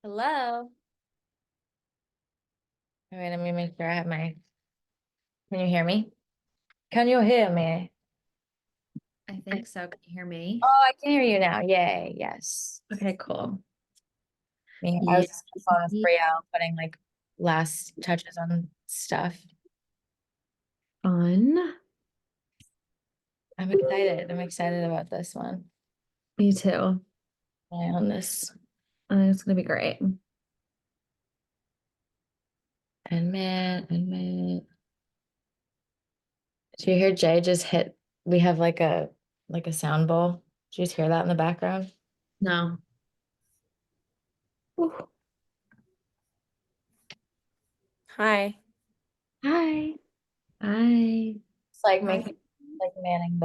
Hello. All right, let me make sure I have my. Can you hear me? Can you hear me? I think so. Can you hear me? Oh, I can hear you now. Yay. Yes. Okay, cool. I was on the phone with Brielle putting like last touches on stuff. Fun. I'm excited. I'm excited about this one. Me too. On this. It's gonna be great. Admit. Do you hear Jay just hit? We have like a sound bowl. Did you just hear that in the background? No. Ooh. Hi. Hi. Hi. It's like making like manning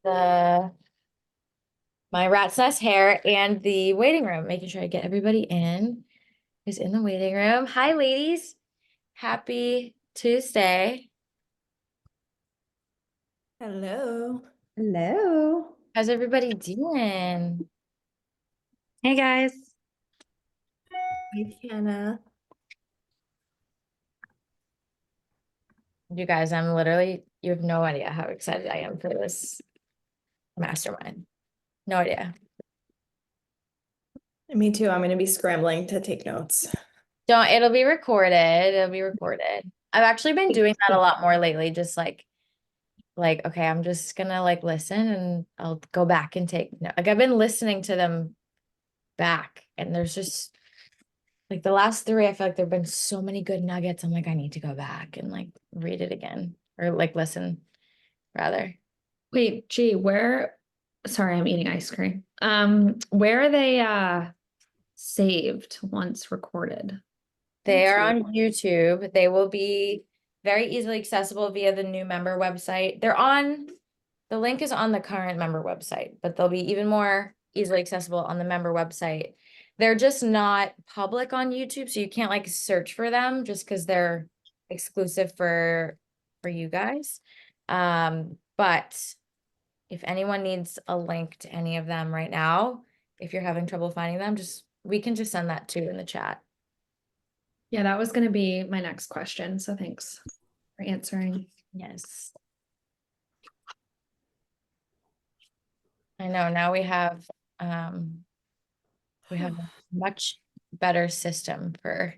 the my rat's nest hair and the waiting room, making sure I get everybody in who's in the waiting room. Hi, ladies. Happy Tuesday. Hello. Hello. How's everybody doing? Hey guys. Hi, Hannah. You guys, I'm literally, you have no idea how excited I am for this mastermind. No idea. Me too. I'm going to be scrambling to take notes. It'll be recorded. It'll be recorded. I've actually been doing that a lot more lately, just like, okay, I'm just gonna like listen and I'll go back and take notes. Like I've been listening to them back and there's just like the last three, I feel like there've been so many good nuggets. I'm like, I need to go back and like read it again or like listen rather. Wait, gee, sorry, I'm eating ice cream. Where are they saved once recorded? They are on YouTube. They will be very easily accessible via the new member website. The link is on the current member website, but they'll be even more easily accessible on the member website. They're just not public on YouTube, so you can't like search for them just because they're exclusive for you guys. But if anyone needs a link to any of them right now, if you're having trouble finding them, we can just send that too in the chat. Yeah, that was gonna be my next question. So thanks for answering. Yes. I know now we have a much better system for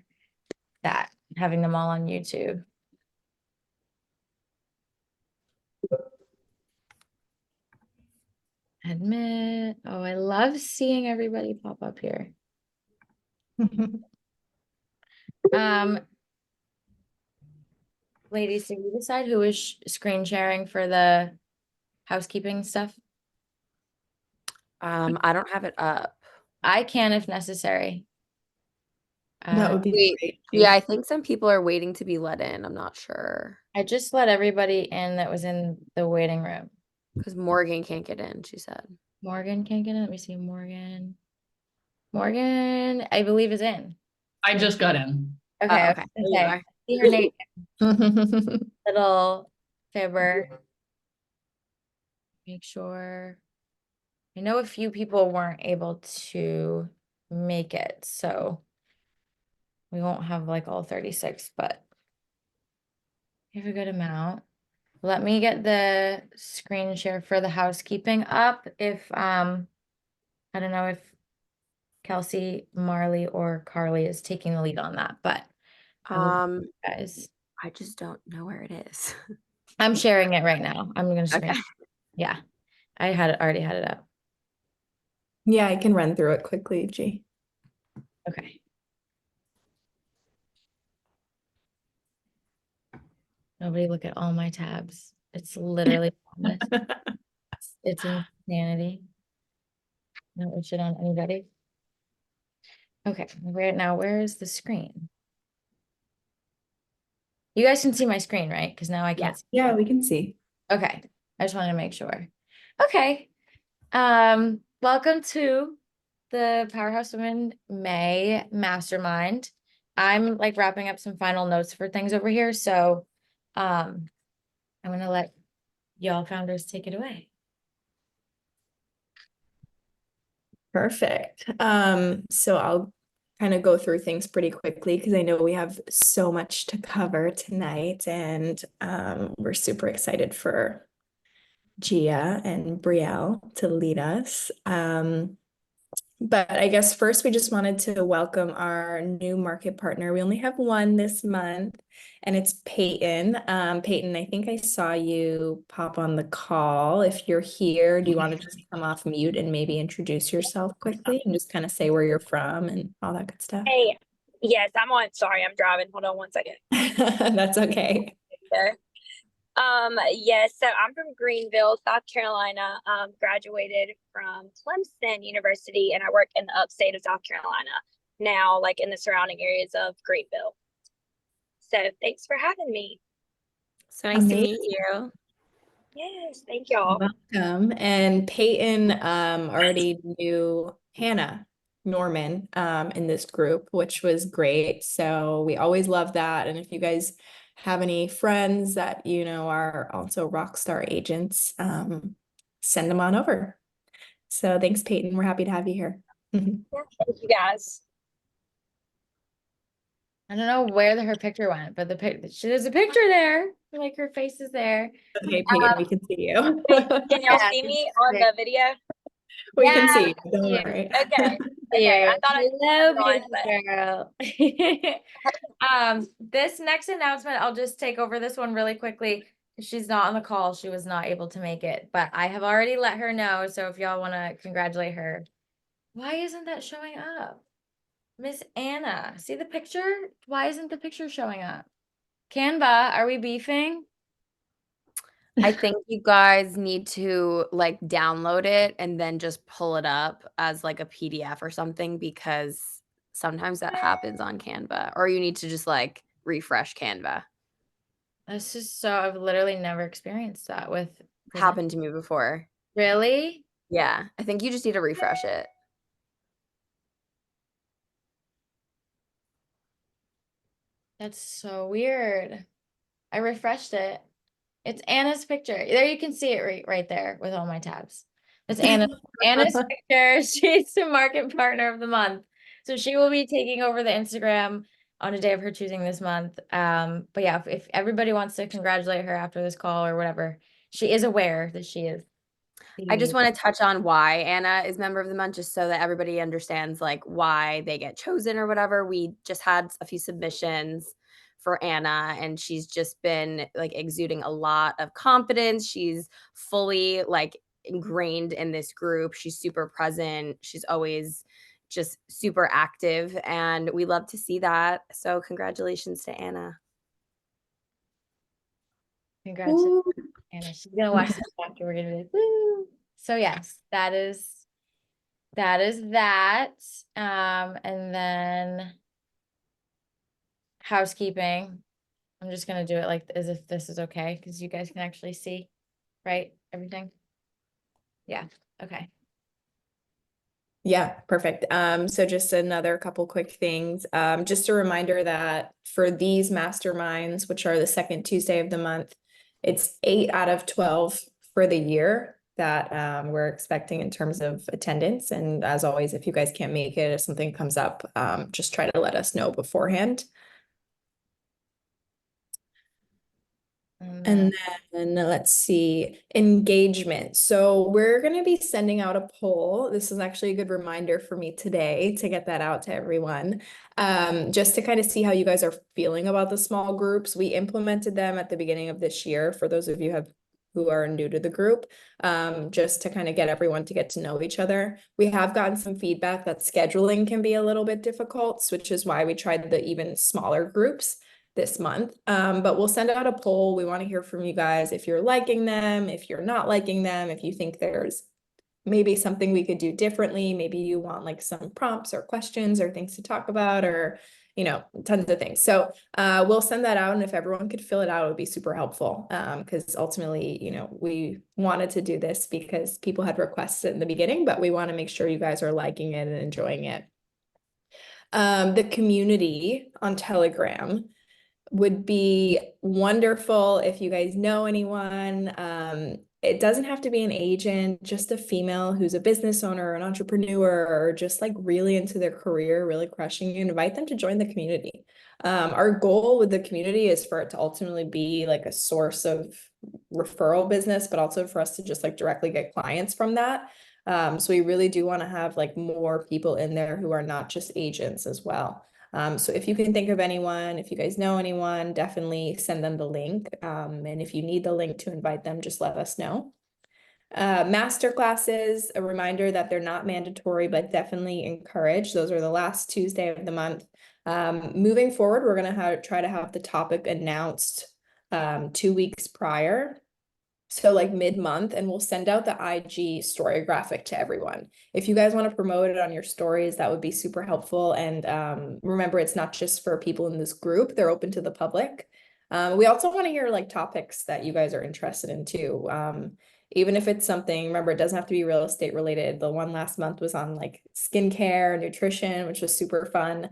that, having them all on YouTube. Admit. Oh, I love seeing everybody pop up here. Ladies, did you decide who is screen sharing for the housekeeping stuff? I don't have it up. I can if necessary. That would be Wait, great. yeah, I think some people are waiting to be let in. I'm not sure. I just let everybody in that was in the waiting room. Because Morgan can't get in, she said. Morgan can't get in. Let me see. Morgan. Morgan, I believe, is in. I just got in. Okay. Oh, I okay. was There gonna you say, are. see her name, little fibber. Make sure. I know a few people weren't able to make it, so we won't have like all 36, but we have a good amount. Let me get the screen share for the housekeeping up. If I don't know if Kelsey, Marley, or Carly is taking the lead on that, but I will, guys. I just don't know where it is. I'm sharing it right now. I'm gonna screen. Okay. Yeah, I already had it up. Yeah, I can run through it quickly, G. Okay. Nobody look at all my tabs. It's literally madness. It's insanity. No wish it on anybody. Okay, right now, where is the screen? You guys can see my screen, right? Because now I can't see. Yeah, we can see. Okay, I just wanted to make sure. Okay. Welcome to the Powerhouse Women May Mastermind. I'm like wrapping up some final notes for things over here, so I'm gonna let y'all founders take it away. Perfect. So I'll kind of go through things pretty quickly because I know we have so much to cover tonight, and we're super excited for Gia and Brielle to lead us. But I guess first we just wanted to welcome our new market partner. We only have one this month, and it's Peyton. Peyton, I think I saw you pop on the call. If you're here, do you want to just come off mute and maybe introduce yourself quickly and just kind of say where you're from and all that good stuff? Hey, yes, I'm on. Sorry, I'm driving. Hold on one second. That's okay. There. Yes, so I'm from Greenville, South Carolina. Graduated from Clemson University, and I work in the upstate of South Carolina now, like in the surrounding areas of Greenville. So thanks for having me. So nice to Amazing. meet you. Yes, thank y'all. Welcome. And Peyton already knew Hannah Norman in this group, which was great. So we always love that. And if you guys have any friends that you know are also rock star agents, send them on over. So thanks, Peyton. We're happy to have you here. Yeah, thank you guys. I don't know where her picture went, but there's a picture there. Like her face is there. Okay, Peyton, we can see you. Can y'all Yeah, see me on the video? We can Yeah, see you. Don't you. worry. Okay. Okay, I thought I Hello, had on, beautiful girl. This next announcement, I'll just take over this one really quickly. She's not on the call. She was not able to make it, but I have already let her know. So if y'all want to congratulate her, why isn't that showing up? Miss Anna, see the picture? Why isn't the picture showing up? Canva, are we beefing? I think you guys need to like download it and then just pull it up as like a PDF or something, because sometimes that happens on Canva, or you need to just like refresh Canva. That's just so, I've literally never experienced that with. Happened to me before. Really? Yeah, I think you just need to refresh it. That's so weird. I refreshed it. It's Anna's picture. There you can see it right there with all my tabs. That's Anna's picture. She's the market partner of the month. So she will be taking over the Instagram on a day of her choosing this month. But yeah, if everybody wants to congratulate her after this call or whatever, she is aware that she is. I just want to touch on why Anna is member of the month, just so that everybody understands like why they get chosen or whatever. We just had a few submissions for Anna, and she's just been like exuding a lot of confidence. She's fully like ingrained in this group. She's super present. She's always just super active, and we love to see that. So congratulations to Anna. Congratulations, Anna. She's gonna watch this after. We're gonna be like, woo. So yes, that is that. And then housekeeping. I'm just gonna do it like as if this is okay, because you guys can actually see, right? Everything. Yeah, okay. Yeah, perfect. So just another couple quick things. Just a reminder that for these masterminds, which are the second Tuesday of the month, it's 8 out of 12 for the year that we're expecting in terms of attendance. And as always, if you guys can't make it, if something comes up, just try to let us know beforehand. And then let's see, engagement. So we're going to be sending out a poll. This is actually a good reminder for me today to get that out to everyone. Just to kind of see how you guys are feeling about the small groups. We implemented them at the beginning of this year for those of you who are new to the group, just to kind of get everyone to get to know each other. We have gotten some feedback that scheduling can be a little bit difficult, which is why we tried the even smaller groups this month. But we'll send out a poll. We want to hear from you guys if you're liking them, if you're not liking them, if you think there's maybe something we could do differently. Maybe you want like some prompts or questions or things to talk about, or tons of things. So we'll send that out, and if everyone could fill it out, it would be super helpful, because ultimately, we wanted to do this because people had requests in the beginning, but we want to make sure you guys are liking it and enjoying it. The community on Telegram would be wonderful if you guys know anyone. It doesn't have to be an agent, just a female who's a business owner, an entrepreneur, or just like really into their career, really crushing it. Invite them to join the community. Our goal with the community is for it to ultimately be like a source of referral business, but also for us to just like directly get clients from that. So we really do want to have like more people in there who are not just agents as well. So if you can think of anyone, if you guys know anyone, definitely send them the link. And if you need the link to invite them, just let us know. Master classes, a reminder that they're not mandatory, but definitely encouraged. Those are the last Tuesday of the month. Moving forward, we're going to try to have the topic announced 2 weeks prior. So like mid-month, and we'll send out the IG story graphic to everyone. If you guys want to promote it on your stories, that would be super helpful. And remember, it's not just for people in this group, they're open to the public. We also want to hear like topics that you guys are interested in too. Even if it's something, remember, it doesn't have to be real estate related. The one last month was on like skincare, nutrition, which was super fun.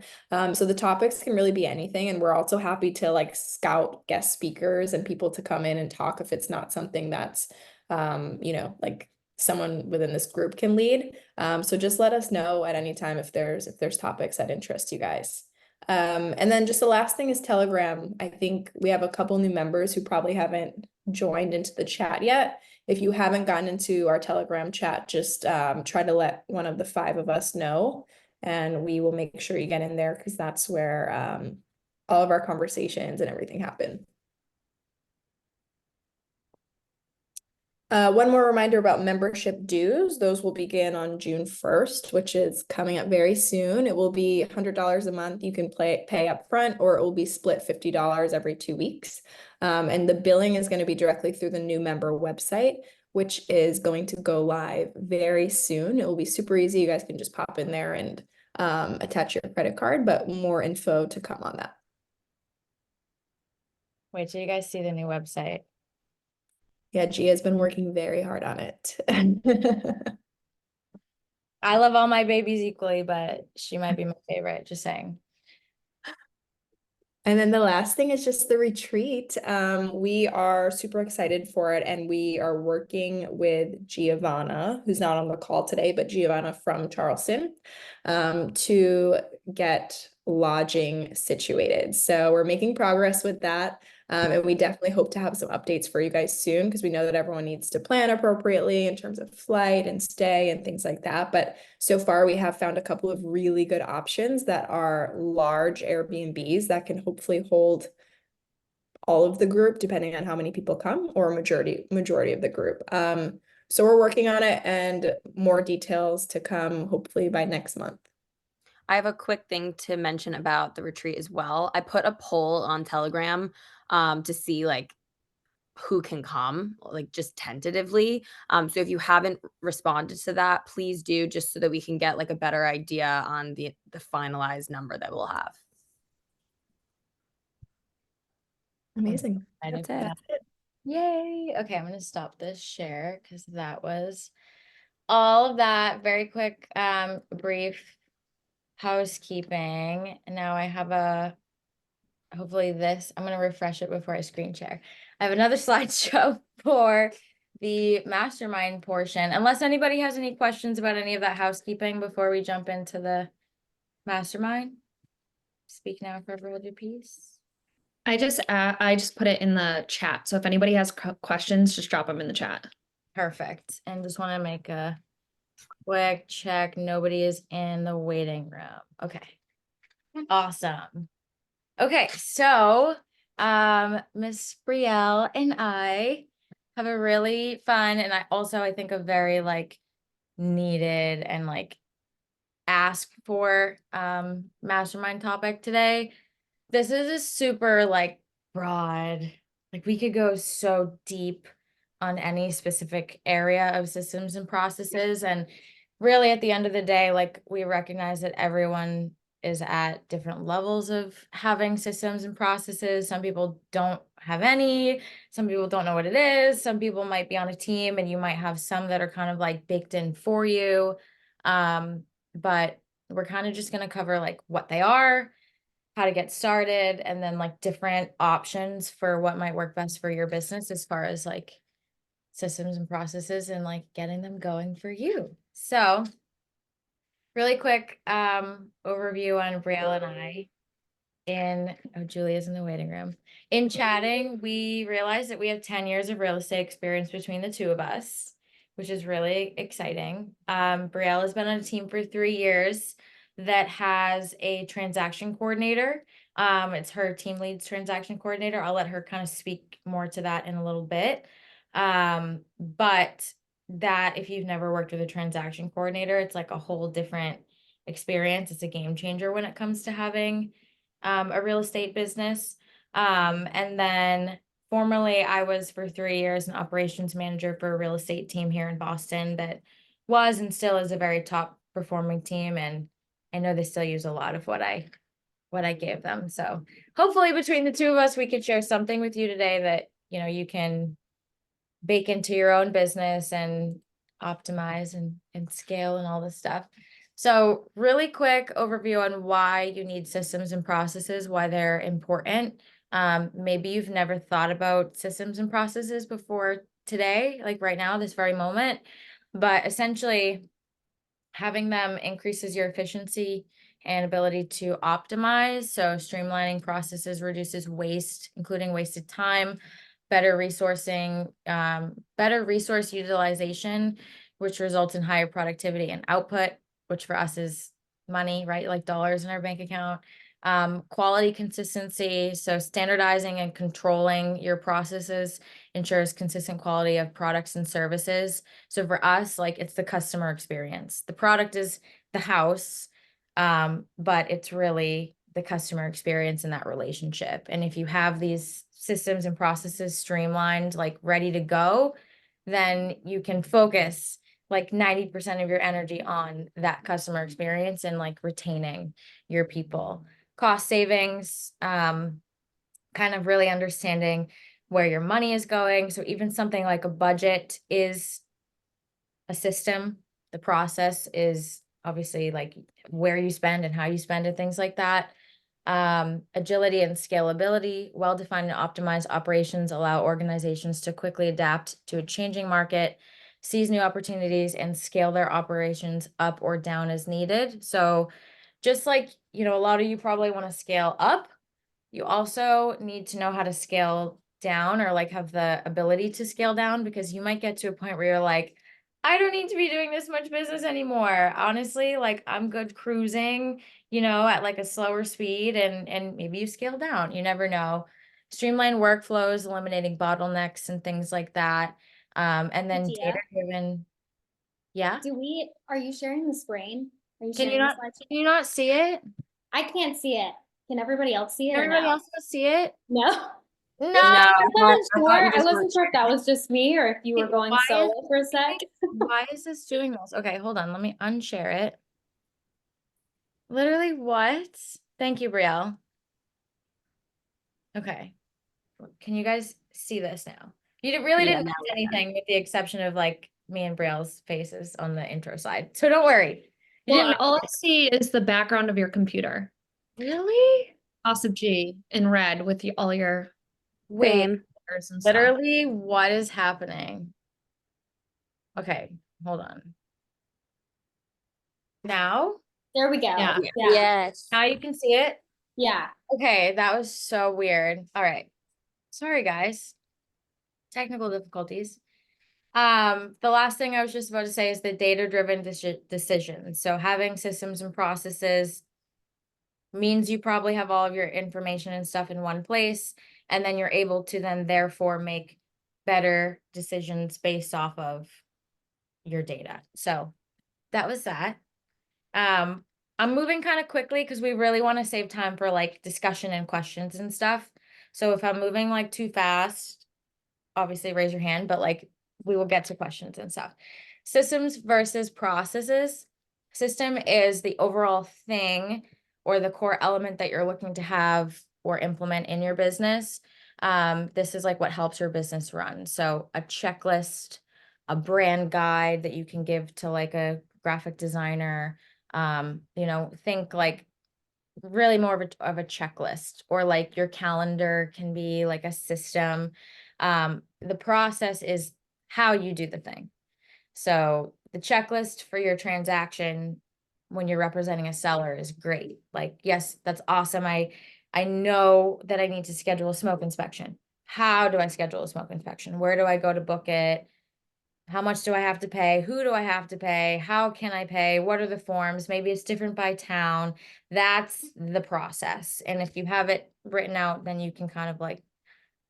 So the topics can really be anything. And we're also happy to like scout guest speakers and people to come in and talk if it's not something that's, like someone within this group can lead. So just let us know at any time if there's topics that interest you guys. And then just the last thing is Telegram. I think we have a couple new members who probably haven't joined into the chat yet. If you haven't gotten into our Telegram chat, just try to let one of the 5 of us know, and we will make sure you get in there, because that's where all of our conversations and everything happen. One more reminder about membership dues. Those will begin on June 1st, which is coming up very soon. It will be $100 a month. You can pay up front, or it will be split $50 every 2 weeks. And the billing is going to be directly through the new member website, which is going to go live very soon. It will be super easy. You guys can just pop in there and attach your credit card, but more info to come on that. Wait till you guys see the new website. Yeah, Gia's been working very hard on it. I love all my babies equally, but she might be my favorite, just saying. And then the last thing is just the retreat. We are super excited for it, and we are working with Giavanna, who's not on the call today, but Giavanna from Charleston, to get lodging situated. So we're making progress with that. And we definitely hope to have some updates for you guys soon, because we know that everyone needs to plan appropriately in terms of flight and stay and things like that. But so far, we have found a couple of really good options that are large Airbnbs that can hopefully hold all of the group, depending on how many people come, or majority of the group. So we're working on it, and more details to come hopefully by next month. I have a quick thing to mention about the retreat as well. I put a poll on Telegram to see like who can come, like just tentatively. So if you haven't responded to that, please do, just so that we can get like a better idea on the finalized number that we'll have. Amazing. Excited That's for it. that. Yay. Okay, I'm gonna stop this share because that was all of that. Very quick, brief housekeeping. And now I have hopefully this, I'm gonna refresh it before I screen share. I have another slideshow for the mastermind portion, unless anybody has any questions about any of that housekeeping before we jump into the mastermind. Speak now, forever hold your peace. I just put it in the chat. So if anybody has questions, just drop them in the chat. Perfect. And just want to make a quick check. Nobody is in the waiting room. Okay. Awesome. Okay, so Miss Brielle and I have a really fun and I think a very like needed and like asked for mastermind topic today. This is a super like broad, like we could go so deep on any specific area of systems and processes. And really at the end of the day, like we recognize that everyone is at different levels of having systems and processes. Some people don't have any, some people don't know what it is. Some people might be on a team and you might have some that are kind of like baked in for you. But we're kind of just going to cover like what they are, how to get started, and then like different options for what might work best for your business as far as like systems and processes and like getting them going for you. So really quick overview on Brielle and I. Julia's in the waiting room. In chatting, we realized that we have 10 years of real estate experience between the two of us, which is really exciting. Brielle has been on a team for 3 years that has a transaction coordinator. It's her team lead's transaction coordinator. I'll let her kind of speak more to that in a little bit. But that if you've never worked with a transaction coordinator, it's like a whole different experience. It's a game changer when it comes to having a real estate business. And then formerly I was for 3 years an operations manager for a real estate team here in Boston that was and still is a very top performing team. And I know they still use a lot of what I gave them. So hopefully between the two of us, we could share something with you today that, you know, you can bake into your own business and optimize and scale and all this stuff. So really quick overview on why you need systems and processes, why they're important. Maybe you've never thought about systems and processes before today, like right now, this very moment, but essentially having them increases your efficiency and ability to optimize. So streamlining processes reduces waste, including wasted time, better resourcing, better resource utilization, which results in higher productivity and output, which for us is money, right? Like dollars in our bank account. Quality consistency. So standardizing and controlling your processes ensures consistent quality of products and services. So for us, like it's the customer experience. The product is the house, but it's really the customer experience in that relationship. And if you have these systems and processes streamlined, like ready to go, then you can focus like 90% of your energy on that customer experience and like retaining your people. Cost savings, kind of really understanding where your money is going. So even something like a budget is a system. The process is obviously like where you spend and how you spend and things like that. Agility and scalability, well-defined and optimized operations allow organizations to quickly adapt to a changing market, seize new opportunities, and scale their operations up or down as needed. So just like, you know, a lot of you probably want to scale up, you also need to know how to scale down or like have the ability to scale down, because you might get to a point where you're like, I don't need to be doing this much business anymore. Honestly, like I'm good cruising, you know, at like a slower speed, and maybe you scale down. You never know. Streamline workflows, eliminating bottlenecks and things like that. And then Gia? data-driven. Yeah. Are you sharing the screen? Are you Can you sharing the not, slideshow? can you not see it? I can't see it. Can everybody else see it or Everybody no? else can see it? No? No. No, I just wasn't sure if that was just me or if you were going Why solo is- for a sec. Why is this doing this? Okay, hold on. Let me unshare it. Literally what? Thank you, Brielle. Okay. can you guys see this now? Really Yeah, didn't now miss we can. anything with the exception of like me and Brielle's faces on the intro slide. So don't worry. You Well, didn't all I see is the background of your computer. really? House of G in red with all your Wait, Same. letters and stuff. literally, what is happening? Okay, hold on. Now? There we go. Yeah. Yeah. Yes. Now you can see it? Yeah. Okay, that was so weird. All right. Sorry, guys. Technical difficulties. The last thing I was just about to say is the data-driven decisions. So having systems and processes means you probably have all of your information and stuff in one place, and then you're able to then therefore make better decisions based off of your data. So that was that. I'm moving kind of quickly because we really want to save time for like discussion and questions and stuff. So if I'm moving like too fast, obviously raise your hand, but like we will get to questions and stuff. Systems versus processes. System is the overall thing or the core element that you're looking to have or implement in your business. This is like what helps your business run. So a checklist, a brand guide that you can give to like a graphic designer. Think like really more of a checklist, or like your calendar can be like a system. The process is how you do the thing. So the checklist for your transaction when you're representing a seller is great. Like, yes, that's awesome. I know that I need to schedule a smoke inspection. How do I schedule a smoke inspection? Where do I go to book it? How much do I have to pay? Who do I have to pay? How can I pay? What are the forms? Maybe it's different by town. That's the process. And if you have it written out, then you can kind of like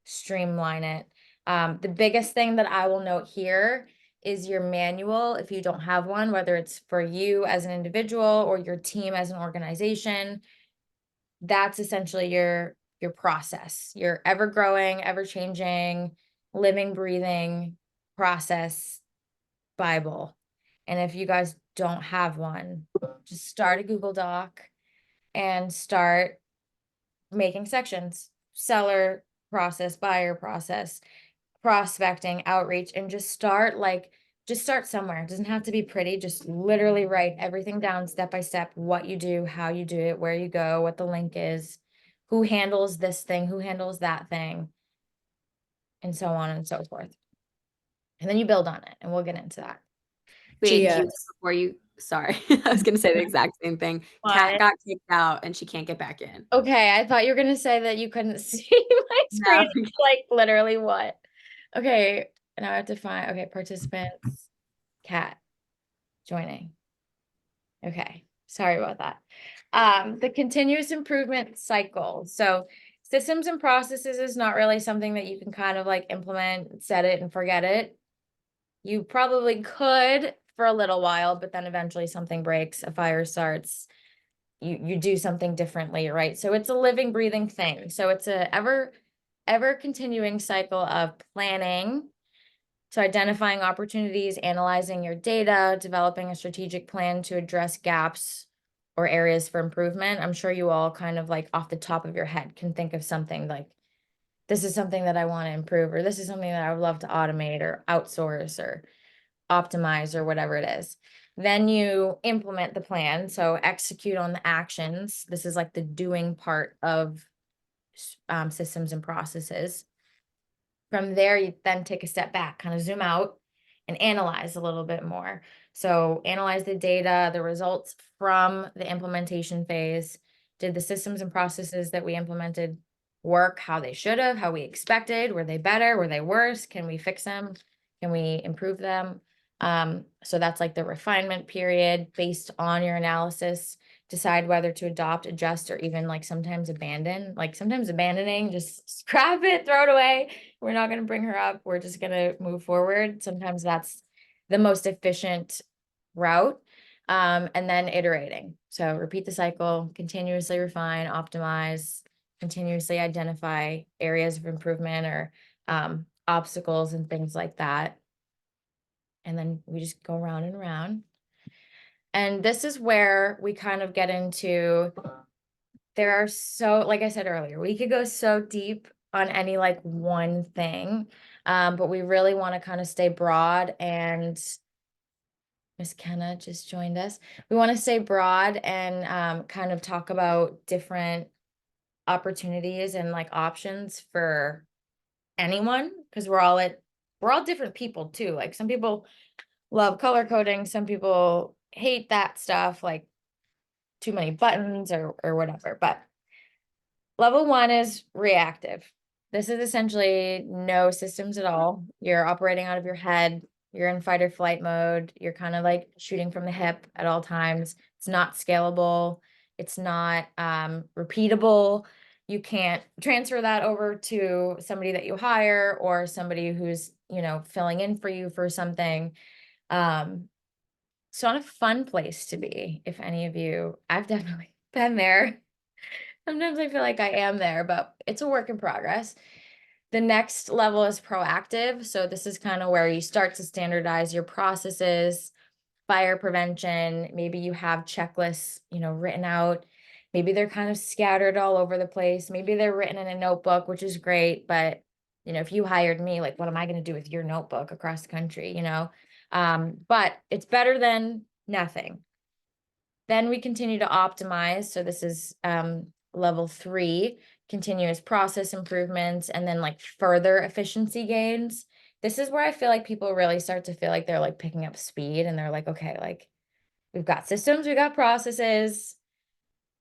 streamline it. The biggest thing that I will note here is your manual. If you don't have one, whether it's for you as an individual or your team as an organization, that's essentially your process, your ever growing, ever changing, living, breathing process Bible. And if you guys don't have one, just start a Google Doc and start making sections: seller process, buyer process, prospecting, outreach, and just start somewhere. It doesn't have to be pretty. Just literally write everything down step by step, what you do, how you do it, where you go, what the link is, who handles this thing, who handles that thing, and so on and so forth. And then you build on it, and we'll get into that. Wait, Gia. Jude, before you, sorry, I was gonna say the exact same thing. Kat What? got kicked out and she can't get back in. Okay, I thought you were gonna say that you couldn't see my No. screen. Like literally what? Okay, now I have to find, okay, participants, Kat joining. Okay, sorry about that. The continuous improvement cycle. So systems and processes is not really something that you can kind of like implement, set it and forget it. You probably could for a little while, but then eventually something breaks, a fire starts, you do something differently, right? So it's a living, breathing thing. So it's a ever continuing cycle of planning. So identifying opportunities, analyzing your data, developing a strategic plan to address gaps or areas for improvement. I'm sure you all kind of like off the top of your head can think of something like, this is something that I want to improve, or this is something that I would love to automate or outsource or optimize or whatever it is. Then you implement the plan. So execute on the actions. This is like the doing part of systems and processes. From there, you then take a step back, kind of zoom out and analyze a little bit more. So analyze the data, the results from the implementation phase. Did the systems and processes that we implemented work how they should have, how we expected? Were they better? Were they worse? Can we fix them? Can we improve them? So that's like the refinement period. Based on your analysis, decide whether to adopt, adjust, or even like sometimes abandon. Like sometimes abandoning, just scrap it, throw it away. We're not going to bring her up. We're just going to move forward. Sometimes that's the most efficient route. And then iterating. So repeat the cycle, continuously refine, optimize, continuously identify areas of improvement or obstacles and things like that. And then we just go round and round. And this is where we kind of get into, there are so, like I said earlier, we could go so deep on any like one thing. But we really want to kind of stay broad, and Miss Kenna just joined us. We want to stay broad and kind of talk about different opportunities and like options for anyone, because we're all different people too. Like some people love color coding, some people hate that stuff, like too many buttons or whatever. But level 1 is reactive. This is essentially no systems at all. You're operating out of your head. You're in fight or flight mode. You're kind of like shooting from the hip at all times. It's not scalable. It's not repeatable. You can't transfer that over to somebody that you hire or somebody who's, filling in for you for something. It's not a fun place to be. If any of you, I've definitely been there. Sometimes I feel like I am there, but it's a work in progress. The next level is proactive. So this is kind of where you start to standardize your processes, fire prevention. Maybe you have checklists, written out. Maybe they're kind of scattered all over the place. Maybe they're written in a notebook, which is great. But, if you hired me, like, what am I going to do with your notebook across the country, But it's better than nothing. Then we continue to optimize. So this is level 3, continuous process improvements, and then like further efficiency gains. This is where I feel like people really start to feel like they're like picking up speed, and they're like, okay, like we've got systems, we've got processes.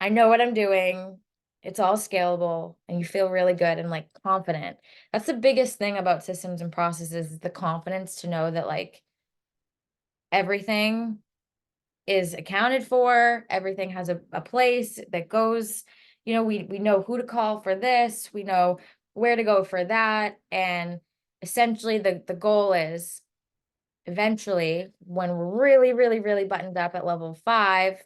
I know what I'm doing. It's all scalable, and you feel really good and like confident. That's the biggest thing about systems and processes, is the confidence to know that like everything is accounted for, everything has a place that goes, we know who to call for this, we know where to go for that. And essentially the goal is eventually, when we're really, really, really buttoned up at level 5,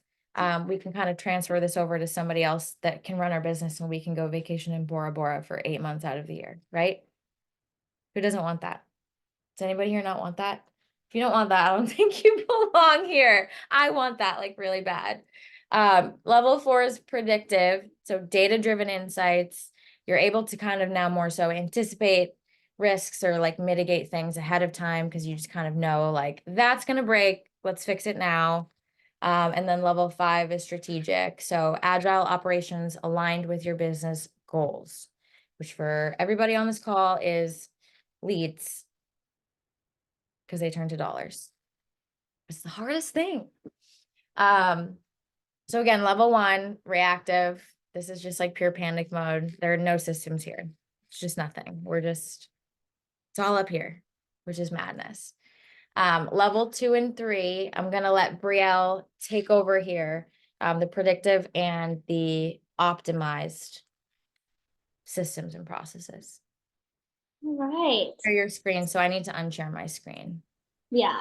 we can kind of transfer this over to somebody else that can run our business, and we can go vacation in Bora Bora for 8 months out of the year, right? Who doesn't want that? Does anybody here not want that? If you don't want that, I don't think you belong here. I want that like really bad. Level 4 is predictive. So data-driven insights. You're able to kind of now more so anticipate risks or like mitigate things ahead of time, because you just kind of know like that's going to break. Let's fix it now. And then level 5 is strategic. So agile operations aligned with your business goals, which for everybody on this call is leads, because they turn to dollars. It's the hardest thing. So again, level 1, reactive. This is just like pure panic mode. There are no systems here. It's just nothing. It's all up here, which is madness. Level 2 and 3, I'm gonna let Brielle take over here. The predictive and the optimized systems and processes. All right. Share your screen, so I need to unshare my screen. Yeah.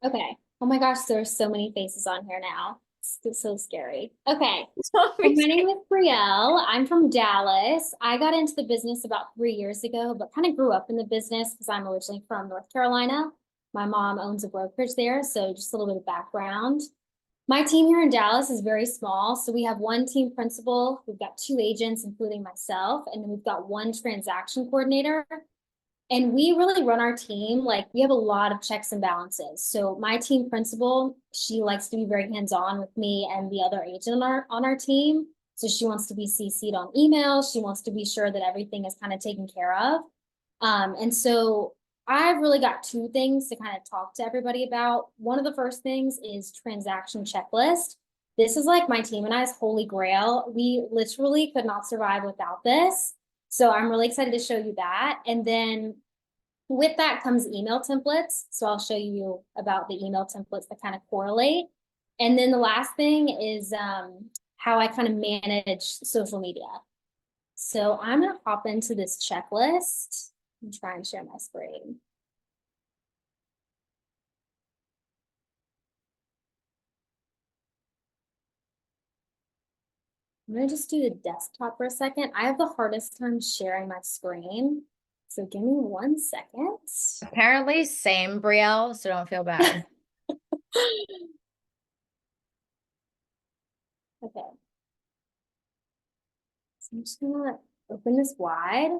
Okay. Oh my gosh, there's so many faces on here now. It's so scary. Okay. So my name is Brielle. I'm from Dallas. I got into the business about 3 years ago, but kind of grew up in the business because I'm originally from North Carolina. My mom owns a brokerage there, so just a little bit of background. My team here in Dallas is very small. So we have 1 team principal, we've got 2 agents, including myself, and then we've got 1 transaction coordinator. And we really run our team, like we have a lot of checks and balances. So my team principal, she likes to be very hands-on with me and the other agent on our team. So she wants to be CC'd on emails. She wants to be sure that everything is kind of taken care of. And so I've really got 2 things to kind of talk to everybody about. One of the first things is transaction checklist. This is like my team and I's holy grail. We literally could not survive without this. So I'm really excited to show you that. And then with that comes email templates. So I'll show you about the email templates that kind of correlate. And then the last thing is how I kind of manage social media. So I'm going to hop into this checklist and try and share my screen. I'm going to just do the desktop for a second. I have the hardest time sharing my screen. So give me 1 second. Apparently, same, Brielle, so don't feel bad. Okay. So I'm just gonna open this wide.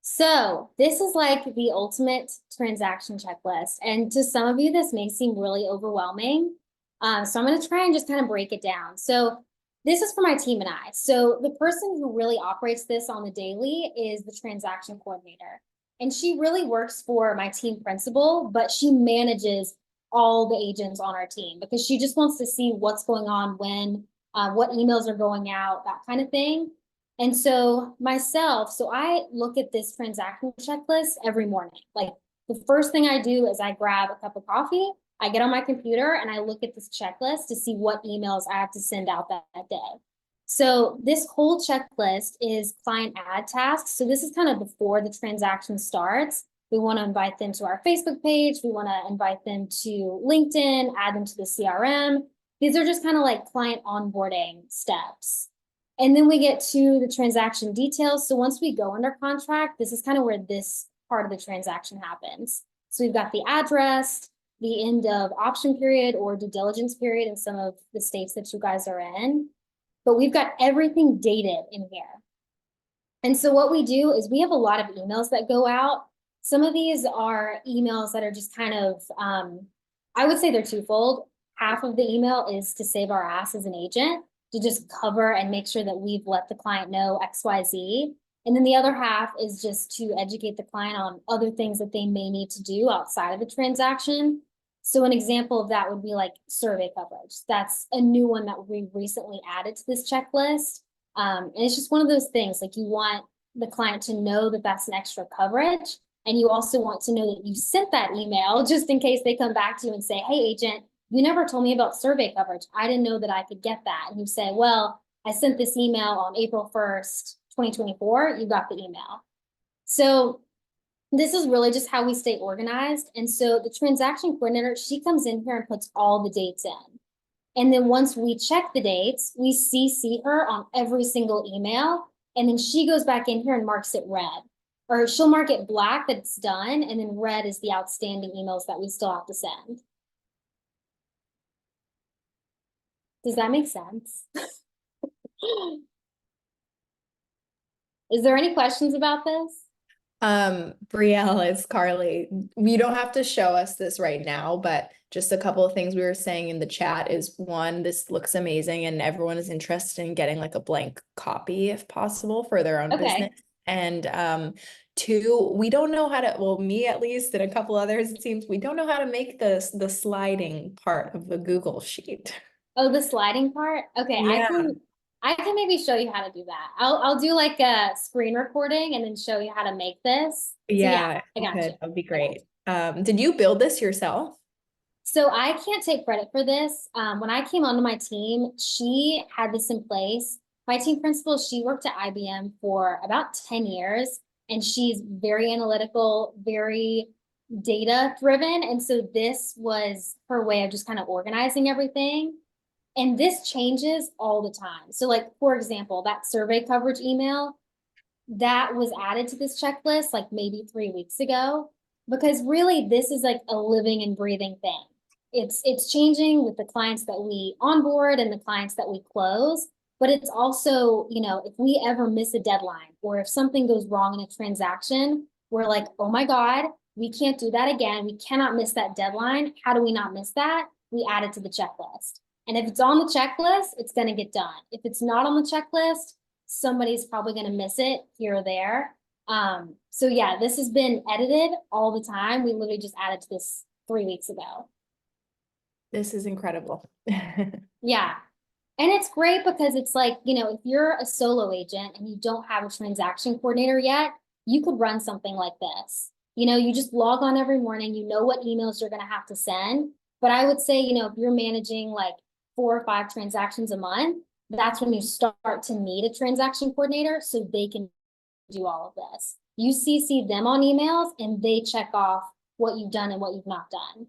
So this is like the ultimate transaction checklist. And to some of you, this may seem really overwhelming. So I'm going to try and just kind of break it down. So this is for my team and I. So the person who really operates this on the daily is the transaction coordinator. And she really works for my team principal, but she manages all the agents on our team because she just wants to see what's going on when, what emails are going out, that kind of thing. And so myself, so I look at this transaction checklist every morning. Like the first thing I do is I grab a cup of coffee, I get on my computer and I look at this checklist to see what emails I have to send out that day. So this whole checklist is client add tasks. So this is kind of before the transaction starts. We want to invite them to our Facebook page. We want to invite them to LinkedIn, add them to the CRM. These are just kind of like client onboarding steps. And then we get to the transaction details. So once we go under contract, this is kind of where this part of the transaction happens. So we've got the address, the end of option period or due diligence period in some of the states that you guys are in. But we've got everything dated in here. And so what we do is we have a lot of emails that go out. Some of these are emails that are just kind of, I would say they're twofold. Half of the email is to save our ass as an agent, to just cover and make sure that we've let the client know XYZ. And then the other half is just to educate the client on other things that they may need to do outside of the transaction. So an example of that would be like survey coverage. That's a new one that we recently added to this checklist. And it's just one of those things, like you want the client to know that that's an extra coverage. And you also want to know that you sent that email just in case they come back to you and say, hey, agent, you never told me about survey coverage. I didn't know that I could get that. And you say, well, I sent this email on April 1st, 2024. You got the email. So this is really just how we stay organized. And so the transaction coordinator, she comes in here and puts all the dates in. And then once we check the dates, we CC her on every single email. And then she goes back in here and marks it red. Or she'll mark it black that it's done. And then red is the outstanding emails that we still have to send. Does that make sense? Is there any questions about this? Brielle, it's Carly. You don't have to show us this right now, but just a couple of things we were saying in the chat is one, this looks amazing and everyone is interested in getting like a blank copy if possible for their own business. And two, we don't know how to, well, me at least and a couple others, it seems we don't know how to make the sliding part of the Google sheet. Oh, the sliding part? Okay, Yeah. I can maybe show you how to do that. I'll do like a screen recording and then show you how to make this. So Yeah, I got you. that'd be great. Did you build this yourself? So I can't take credit for this. When I came onto my team, she had this in place. My team principal, she worked at IBM for about 10 years, and she's very analytical, very data driven. And so this was her way of just kind of organizing everything. And this changes all the time. So like, for example, that survey coverage email, that was added to this checklist like maybe 3 weeks ago, because really this is like a living and breathing thing. It's changing with the clients that we onboard and the clients that we close, but it's also, you know, if we ever miss a deadline or if something goes wrong in a transaction, we're like, oh my God, we can't do that again. We cannot miss that deadline. How do we not miss that? We add it to the checklist. And if it's on the checklist, it's going to get done. If it's not on the checklist, somebody's probably going to miss it here or there. So yeah, this has been edited all the time. We literally just added to this 3 weeks ago. This is incredible. Yeah. And it's great because it's like, you know, if you're a solo agent and you don't have a transaction coordinator yet, you could run something like this. You know, you just log on every morning, you know what emails you're going to have to send. But I would say, you know, if you're managing like 4 or 5 transactions a month, that's when you start to need a transaction coordinator so they can do all of this. You CC them on emails and they check off what you've done and what you've not done.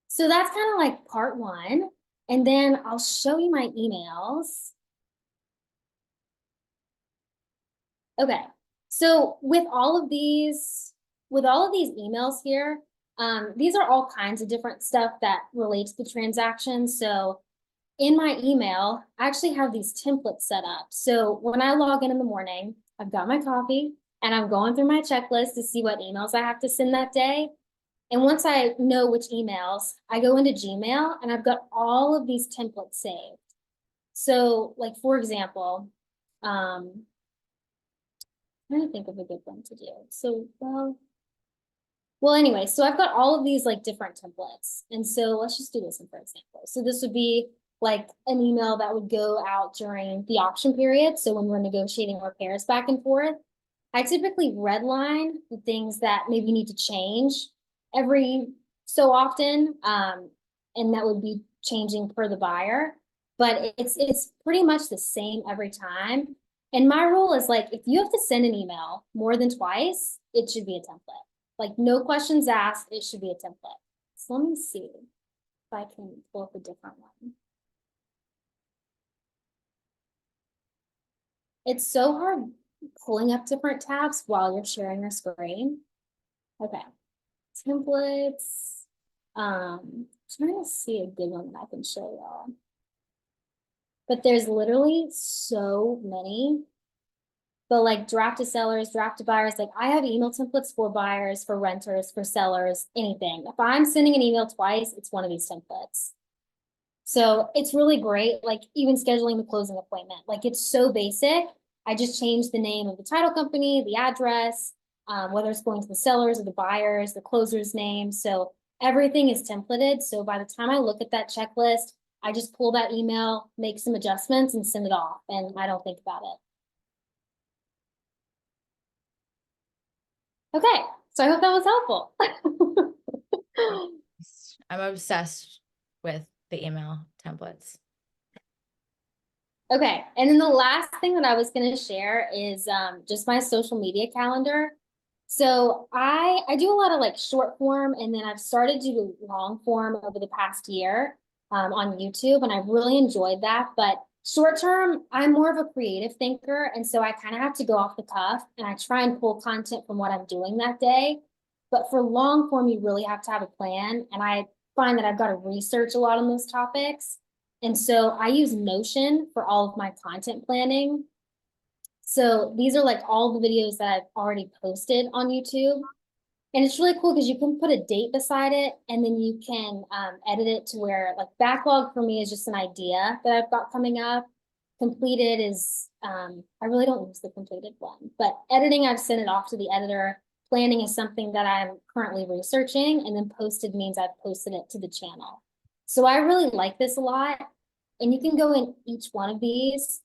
So that's kind of like part one. And then I'll show you my emails. Okay. So with all of these emails here, these are all kinds of different stuff that relates to transactions. So in my email, I actually have these templates set up. So when I log in the morning, I've got my coffee, and I'm going through my checklist to see what emails I have to send that day. And once I know which emails, I go into Gmail and I've got all of these templates saved. So like, for example, I'm trying to think of a good one to do. So, well, anyway, so I've got all of these like different templates. And so let's just do this one for example. So this would be like an email that would go out during the option period. So when we're negotiating repairs back and forth, I typically redline the things that maybe need to change every so often. And that would be changing per the buyer, but it's pretty much the same every time. And my rule is like, if you have to send an email more than twice, it should be a template. Like no questions asked, it should be a template. So let me see if I can pull up a different one. It's so hard pulling up different tabs while you're sharing your screen. Okay, templates. Trying to see a good one that I can show y'all. But there's literally so many. But like draft to sellers, draft to buyers, like I have email templates for buyers, for renters, for sellers, anything. If I'm sending an email twice, it's one of these templates. So it's really great, like even scheduling the closing appointment. Like it's so basic. I just changed the name of the title company, the address, whether it's going to the sellers or the buyers, the closer's name. So everything is templated. So by the time I look at that checklist, I just pull that email, make some adjustments and send it off. And I don't think about it. Okay, so I hope that was helpful. I'm obsessed with the email templates. Okay, and then the last thing that I was going to share is just my social media calendar. So I do a lot of like short form, and then I've started to do long form over the past year on YouTube, and I've really enjoyed that. But short term, I'm more of a creative thinker, and so I kind of have to go off the cuff, and I try and pull content from what I'm doing that day. But for long form, you really have to have a plan, and I find that I've got to research a lot on those topics. And so I use Notion for all of my content planning. So these are like all the videos that I've already posted on YouTube. And it's really cool because you can put a date beside it, and then you can edit it to where like backlog for me is just an idea that I've got coming up. Completed is, I really don't use the completed one, but editing, I've sent it off to the editor. Planning is something that I'm currently researching, and then posted means I've posted it to the channel. So I really like this a lot. And you can go in each one of these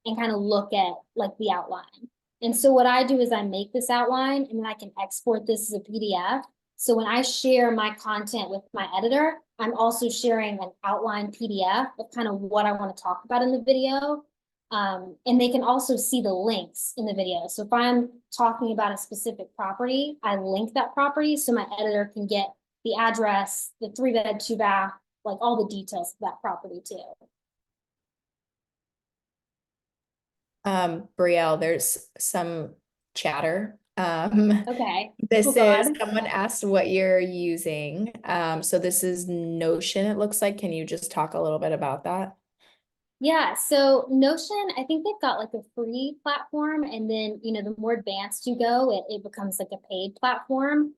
and kind of look at like the outline. And so what I do is I make this outline and then I can export this as a PDF. So when I share my content with my editor, I'm also sharing an outline PDF of kind of what I want to talk about in the video. And they can also see the links in the video. So if I'm talking about a specific property, I link that property so my editor can get the address, the 3-bed, 2-bath, like all the details of that property too. Brielle, there's some chatter. Okay. This Oh, is, God. someone asked what you're using. So this is Notion, it looks like. Can you just talk a little bit about that? Yeah, so Notion, I think they've got like a free platform, and then, you know, the more advanced you go, it becomes like a paid platform.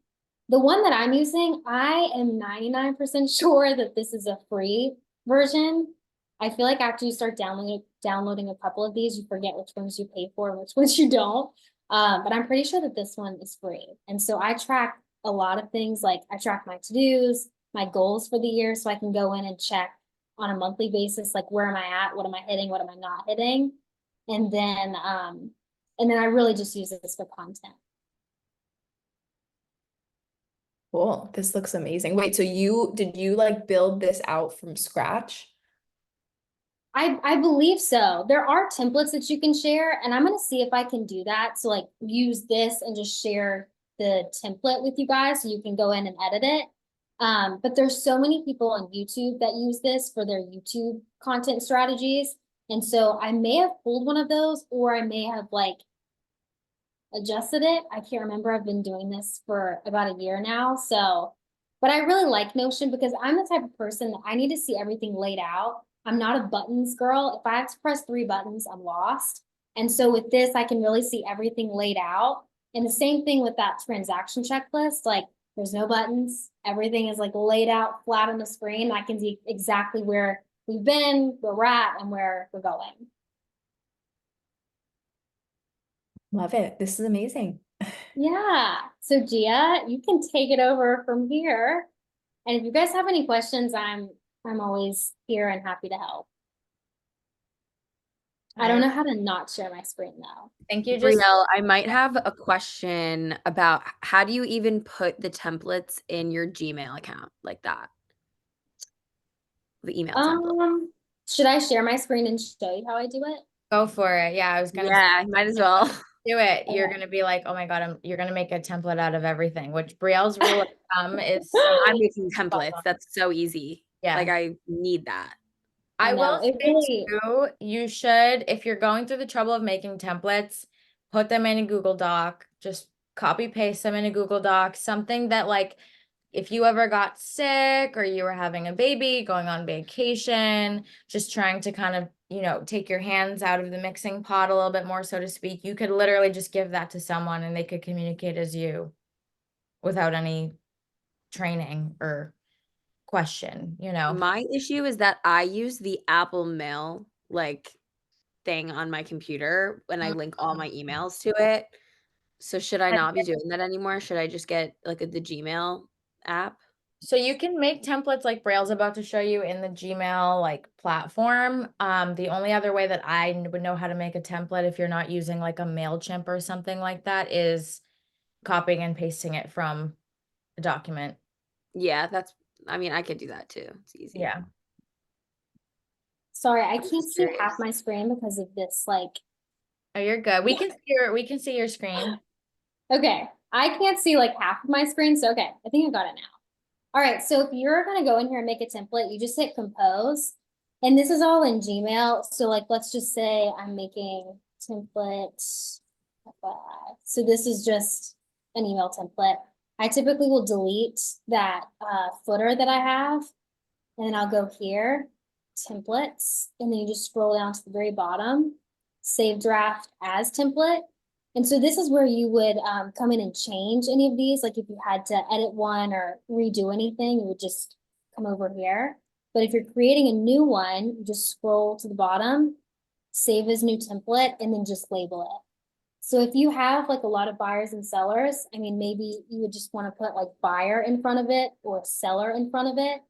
The one that I'm using, I am 99% sure that this is a free version. I feel like after you start downloading a couple of these, you forget which ones you pay for and which ones you don't. But I'm pretty sure that this one is free. And so I track a lot of things, like I track my to-dos, my goals for the year, so I can go in and check on a monthly basis, like where am I at, what am I hitting, what am I not hitting? And then I really just use this for content. Cool. This looks amazing. Wait, so did you like build this out from scratch? I believe so. There are templates that you can share, and I'm gonna see if I can do that. So like use this and just share the template with you guys so you can go in and edit it. But there's so many people on YouTube that use this for their YouTube content strategies. And so I may have pulled one of those, or I may have like adjusted it. I can't remember. I've been doing this for about a year now. So, but I really like Notion because I'm the type of person that I need to see everything laid out. I'm not a buttons girl. If I have to press 3 buttons, I'm lost. And so with this, I can really see everything laid out. And the same thing with that transaction checklist, like there's no buttons. Everything is like laid out flat on the screen. I can see exactly where we've been, where we're at, and where we're going. Love it. This is amazing. Yeah. So Gia, you can take it over from here. And if you guys have any questions, I'm always here and happy to help. I don't know how to not share my screen though. Thank you. Just Brielle, I might have a question about how do you even put the templates in your Gmail account like that? The email template. Should I share my screen and show you how I do it? go for it. Yeah, I was gonna Yeah, might as well. do it. You're Okay. gonna be like, oh my God, you're gonna make a template out of everything, which Brielle's rule of thumb is I'm making templates. That's so easy. Yeah. Like I need that. I know, will it say really- too, you should, if you're going through the trouble of making templates, put them in a Google Doc, just copy paste them in a Google Doc, something that like, if you ever got sick or you were having a baby, going on vacation, just trying to kind of, you know, take your hands out of the mixing pot a little bit more, so to speak, you could literally just give that to someone and they could communicate as you without any training or question, you know? My issue is that I use the Apple Mail like thing on my computer when I link all my emails to it. So should I not be doing that anymore? Should I just get like the Gmail app? So you can make templates like Braille's about to show you in the Gmail like platform. The only other way that I would know how to make a template if you're not using like a MailChimp or something like that is copying and pasting it from a document. Yeah, I mean, I could do that too. It's easy. Yeah. Sorry, I can't see Serious. half my screen because of this, like, Oh, you're good. We can see your screen. okay, I can't see like half of my screen, so okay, I think I got it now. All right, so if you're gonna go in here and make a template, you just hit compose. And this is all in Gmail. So like, let's just say I'm making template. So this is just an email template. I typically will delete that footer that I have. And then I'll go here, templates, and then you just scroll down to the very bottom, save draft as template. And so this is where you would come in and change any of these. Like if you had to edit one or redo anything, you would just come over here. But if you're creating a new one, you just scroll to the bottom, save as new template, and then just label it. So if you have like a lot of buyers and sellers, I mean, maybe you would just want to put like buyer in front of it or seller in front of it.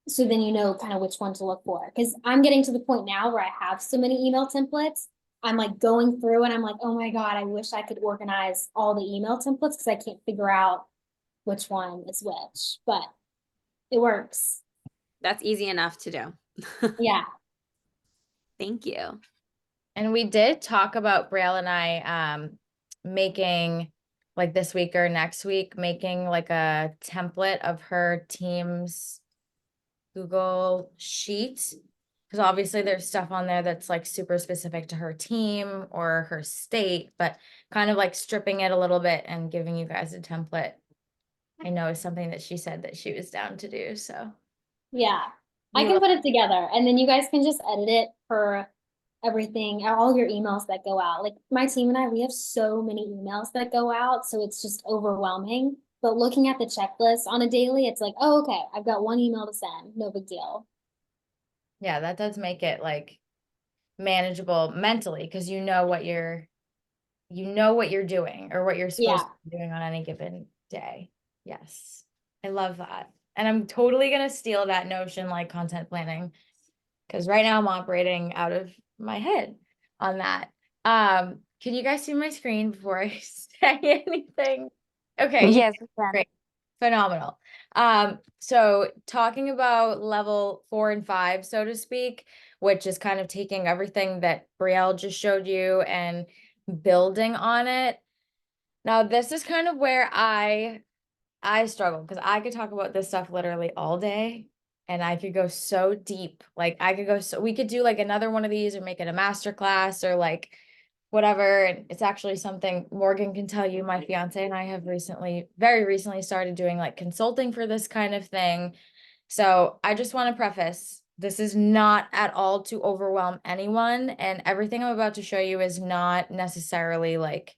So then you know kind of which one to look for. Because I'm getting to the point now where I have so many email templates. I'm like going through and I'm like, oh my God, I wish I could organize all the email templates because I can't figure out which one is which, but it works. That's easy enough to do. Yeah. Thank you. And we did talk about Braille and I making like this week or next week, making like a template of her team's Google Sheet. Because obviously there's stuff on there that's like super specific to her team or her state, but kind of like stripping it a little bit and giving you guys a template. I know is something that she said that she was down to do. So Yeah. I can put it together and then you guys can just edit it for everything, all your emails that go out. Like my team and I, we have so many emails that go out, so it's just overwhelming. But looking at the checklist on a daily, it's like, oh, okay, I've got one email to send, no big deal. yeah, that does make it like manageable mentally because you know what you're doing or what you're supposed to be doing on any given day. Yes. I love that. And I'm totally gonna steal that notion like content planning because right now I'm operating out of my head on that. Can you guys see my screen before I say anything? Okay. Yes, we can. Great. Phenomenal. So talking about level 4 and 5, so to speak, which is kind of taking everything that Brielle just showed you and building on it. Now, this is kind of where I struggle because I could talk about this stuff literally all day and I could go so deep. Like I could go we could do like another one of these or make it a master class or like whatever. And it's actually something Morgan can tell you. My fiance and I have very recently started doing like consulting for this kind of thing. So I just want to preface This is not at all to overwhelm anyone, and everything I'm about to show you is not necessarily like,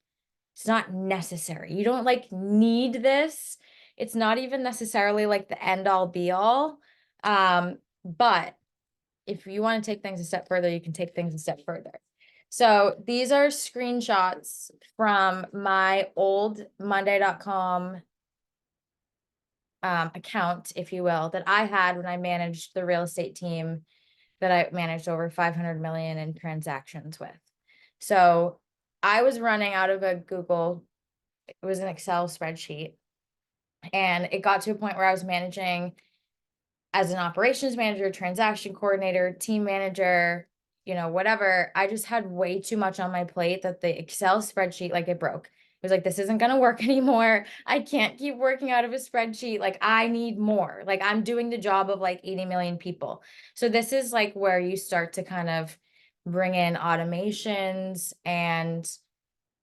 it's not necessary. You don't like need this. It's not even necessarily like the end all be all. But if you want to take things a step further, you can take things a step further. So these are screenshots from my old Monday.com account, if you will, that I had when I managed the real estate team that I managed over 500 million in transactions with. So I was running out of a Google, it was an Excel spreadsheet. And it got to a point where I was managing as an operations manager, transaction coordinator, team manager, you know, whatever. I just had way too much on my plate that the Excel spreadsheet, like, it broke. It was like, this isn't going to work anymore. I can't keep working out of a spreadsheet. Like, I need more. Like, I'm doing the job of like 80 million people. So this is like where you start to kind of bring in automations and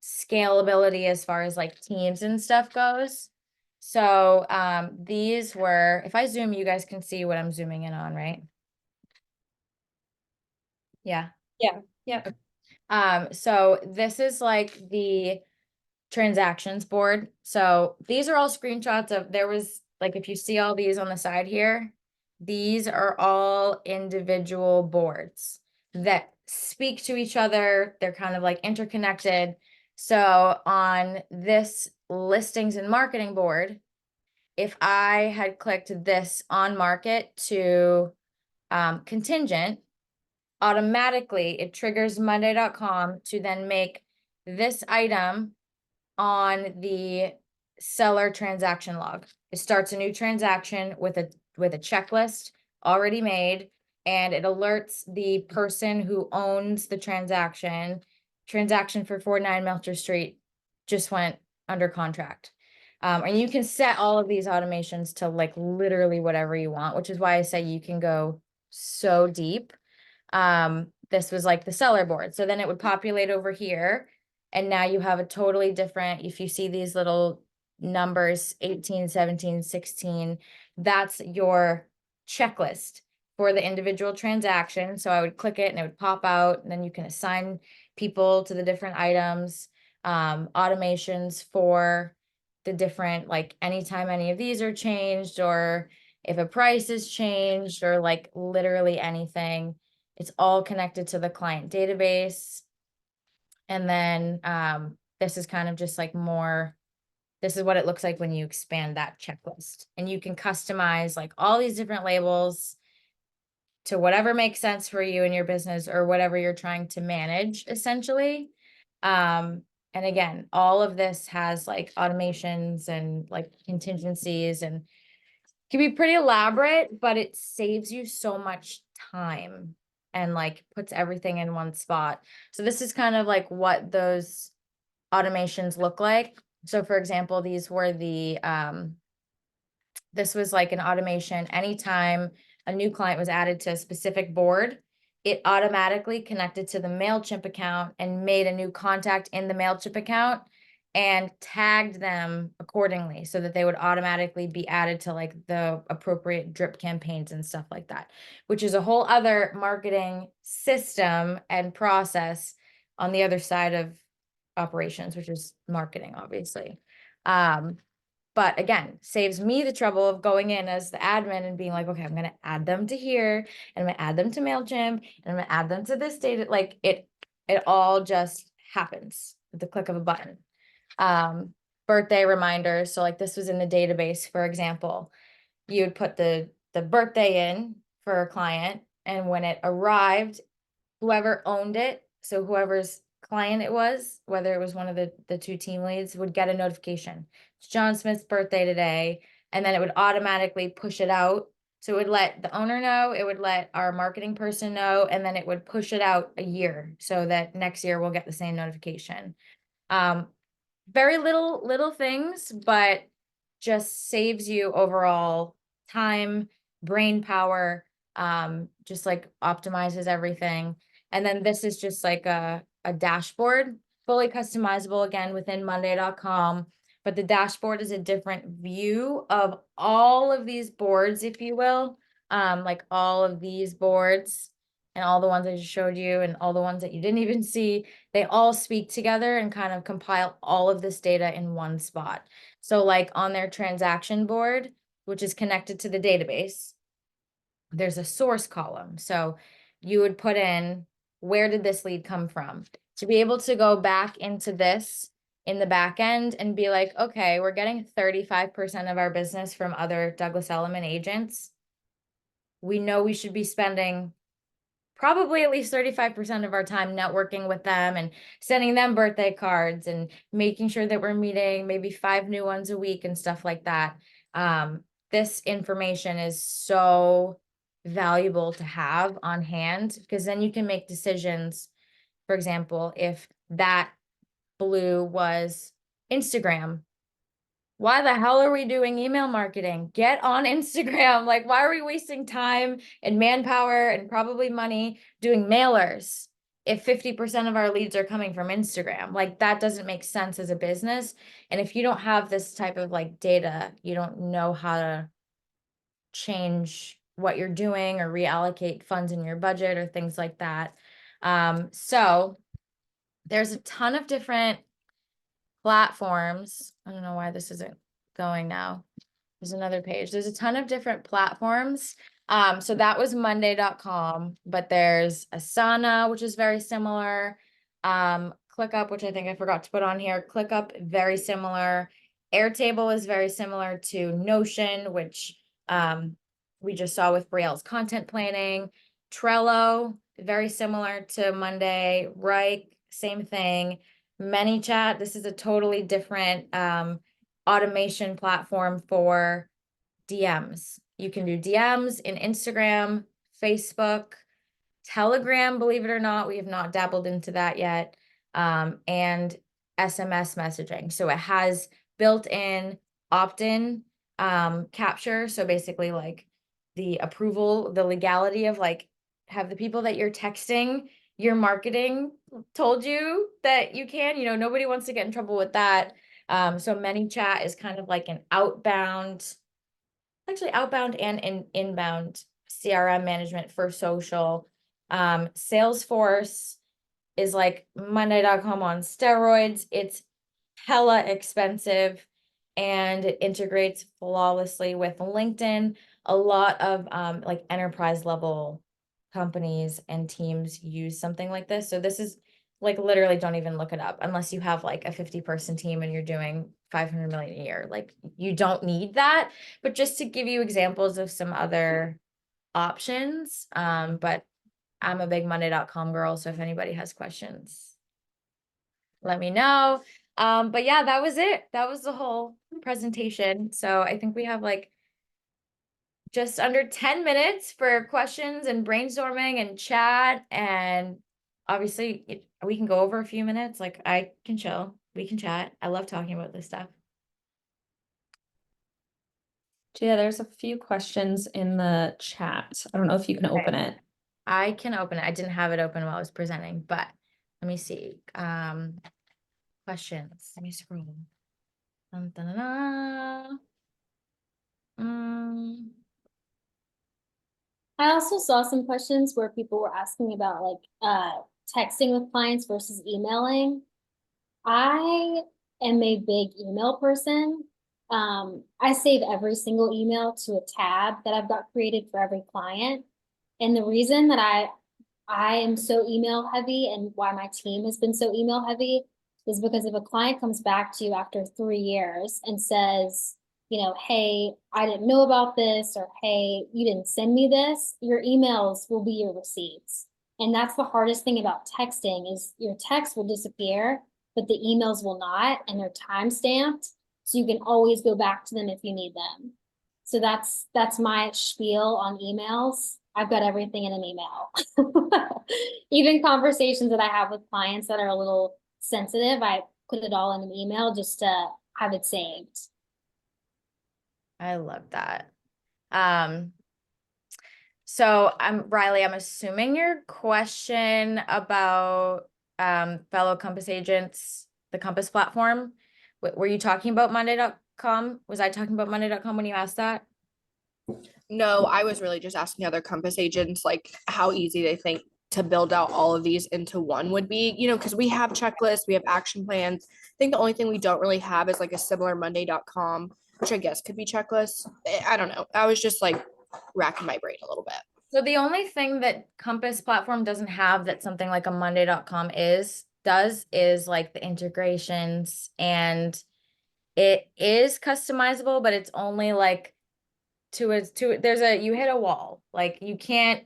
scalability as far as like teams and stuff goes. So these were, if I zoom, you guys can see what I'm zooming in on, right? Yeah. Yeah. Yeah. So this is like the transactions board. So these are all screenshots of, there was like, if you see all these on the side here, these are all individual boards that speak to each other. They're kind of like interconnected. So on this listings and marketing board, if I had clicked this on market to contingent, automatically it triggers Monday.com to then make this item on the seller transaction log. It starts a new transaction with a checklist already made, and it alerts the person who owns the transaction for 49 Melcher Street just went under contract. And you can set all of these automations to like literally whatever you want, which is why I say you can go so deep. This was like the seller board. So then it would populate over here. And now you have a totally different, if you see these little numbers, 18, 17, 16, that's your checklist for the individual transaction. So I would click it and it would pop out, and then you can assign people to the different items, automations for the different, like anytime any of these are changed, or if a price is changed, or like literally anything. It's all connected to the client database. And then this is kind of just like more, this is what it looks like when you expand that checklist. And you can customize like all these different labels to whatever makes sense for you and your business, or whatever you're trying to manage, essentially. And again, all of this has like automations and like contingencies, and can be pretty elaborate, but it saves you so much time and like puts everything in one spot. So this is kind of like what those automations look like. So for example, these were the, this was like an automation. Anytime a new client was added to a specific board, it automatically connected to the MailChimp account and made a new contact in the MailChimp account and tagged them accordingly so that they would automatically be added to like the appropriate drip campaigns and stuff like that, which is a whole other marketing system and process on the other side of operations, which is marketing, obviously. But again, saves me the trouble of going in as the admin and being like, okay, I'm going to add them to here, and I'm going to add them to MailChimp, and I'm going to add them to this data. Like it all just happens with the click of a button. Birthday reminders. So like this was in the database, for example, you would put the birthday in for a client, and when it arrived, whoever owned it, so whoever's client it was, whether it was one of the two team leads, would get a notification. It's John Smith's birthday today, and then it would automatically push it out. So it would let the owner know, it would let our marketing person know, and then it would push it out a year so that next year we'll get the same notification. Very little things, but just saves you overall time, brain power, just like optimizes everything. And then this is just like a dashboard, fully customizable again within Monday.com. But the dashboard is a different view of all of these boards, if you will, like all of these boards and all the ones I just showed you and all the ones that you didn't even see, they all speak together and kind of compile all of this data in one spot. So like on their transaction board, which is connected to the database, there's a source column. So you would put in, where did this lead come from? To be able to go back into this in the back end and be like, okay, we're getting 35% of our business from other Douglas Elliman agents. We know we should be spending probably at least 35% of our time networking with them and sending them birthday cards and making sure that we're meeting maybe 5 new ones a week and stuff like that. This information is so valuable to have on hand, because then you can make decisions. For example, if that blue was Instagram, why the hell are we doing email marketing? Get on Instagram. Like, why are we wasting time and manpower and probably money doing mailers if 50% of our leads are coming from Instagram? Like, that doesn't make sense as a business. And if you don't have this type of like data, you don't know how to change what you're doing or reallocate funds in your budget or things like that. So there's a ton of different platforms. I don't know why this isn't going now. There's another page. There's a ton of different platforms. So that was Monday.com, but there's Asana, which is very similar. ClickUp, which I think I forgot to put on here. ClickUp, very similar. Airtable is very similar to Notion, which we just saw with Brielle's content planning. Trello, very similar to Monday. Right, same thing. ManyChat, this is a totally different automation platform for DMs. You can do DMs in Instagram, Facebook, Telegram, believe it or not. We have not dabbled into that yet. And SMS messaging. So it has built-in opt-in capture. So basically like the approval, the legality of like, have the people that you're texting your marketing told you that you can, nobody wants to get in trouble with that. So ManyChat is kind of like an outbound and inbound CRM management for social. Salesforce is like Monday.com on steroids. It's hella expensive and it integrates flawlessly with LinkedIn. A lot of like enterprise level companies and teams use something like this. So this is like, literally don't even look it up unless you have like a 50-person team and you're doing 500 million a year. Like, you don't need that, but just to give you examples of some other options. But I'm a big Monday.com girl, so if anybody has questions, let me know. But yeah, that was it. That was the whole presentation. So I think we have like just under 10 minutes for questions and brainstorming and chat. And obviously we can go over a few minutes. Like, I can chill, we can chat. I love talking about this stuff. Gia, there's a few questions in the chat. I don't know if you can open it. I can open it. I didn't have it open while I was presenting, but let me see. Questions. Let me scroll. Dun, dun, dun, dun. I also saw some questions where people were asking about like texting with clients versus emailing. I am a big email person. I save every single email to a tab that I've got created for every client. And the reason that I am so email heavy and why my team has been so email heavy is because if a client comes back to you after 3 years and says, hey, I didn't know about this, or hey, you didn't send me this, your emails will be your receipts. And that's the hardest thing about texting is your text will disappear, but the emails will not, and they're time stamped. So you can always go back to them if you need them. So that's my spiel on emails. I've got everything in an email. Even conversations that I have with clients that are a little sensitive, I put it all in an email just to have it saved. I love that. So Riley, I'm assuming your question about fellow Compass agents, the Compass platform, were you talking about Monday.com? Was I talking about Monday.com when you asked that? No, I was really just asking other Compass agents like how easy they think to build out all of these into one would be, because we have checklists, we have action plans. I think the only thing we don't really have is like a similar Monday.com, which I guess could be checklists. I don't know. I was just like racking my brain a little bit. So the only thing that Compass platform doesn't have that something like a Monday.com does is like the integrations, and it is customizable, but it's only like you hit a wall. Like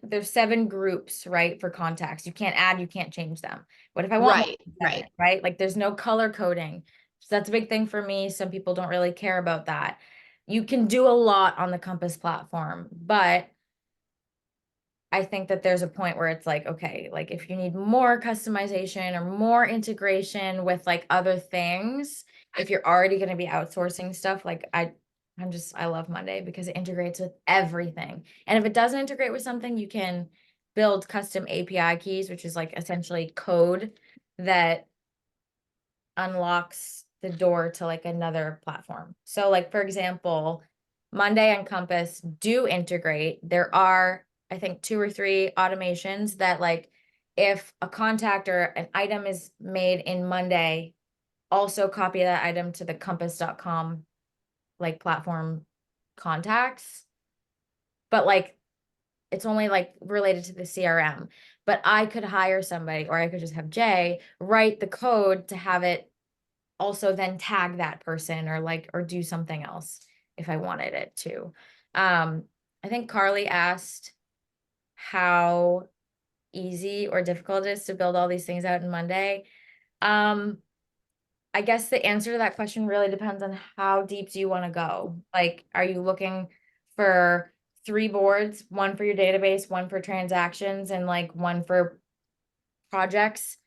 there's 7 groups, right, for contacts. You can't add, you can't change them. What if I want more Right, than 7, right. right? Like there's no color coding. So that's a big thing for me. Some people don't really care about that. You can do a lot on the Compass platform, but I think that there's a point where it's like, okay, like if you need more customization or more integration with like other things, if you're already going to be outsourcing stuff, like I love Monday because it integrates with everything. And if it doesn't integrate with something, you can build custom API keys, which is like essentially code that unlocks the door to like another platform. So like, for example, Monday and Compass do integrate. There are, I think, 2 or 3 automations that like if a contact or an item is made in Monday, also copy that item to the compass.com like platform contacts. But like it's only like related to the CRM. But I could hire somebody, or I could just have Jay write the code to have it also then tag that person or do something else if I wanted it to. I think Carly asked how easy or difficult it is to build all these things out in Monday. I guess the answer to that question really depends on how deep do you want to go. Like, are you looking for 3 boards, one for your database, one for transactions, and like one for projects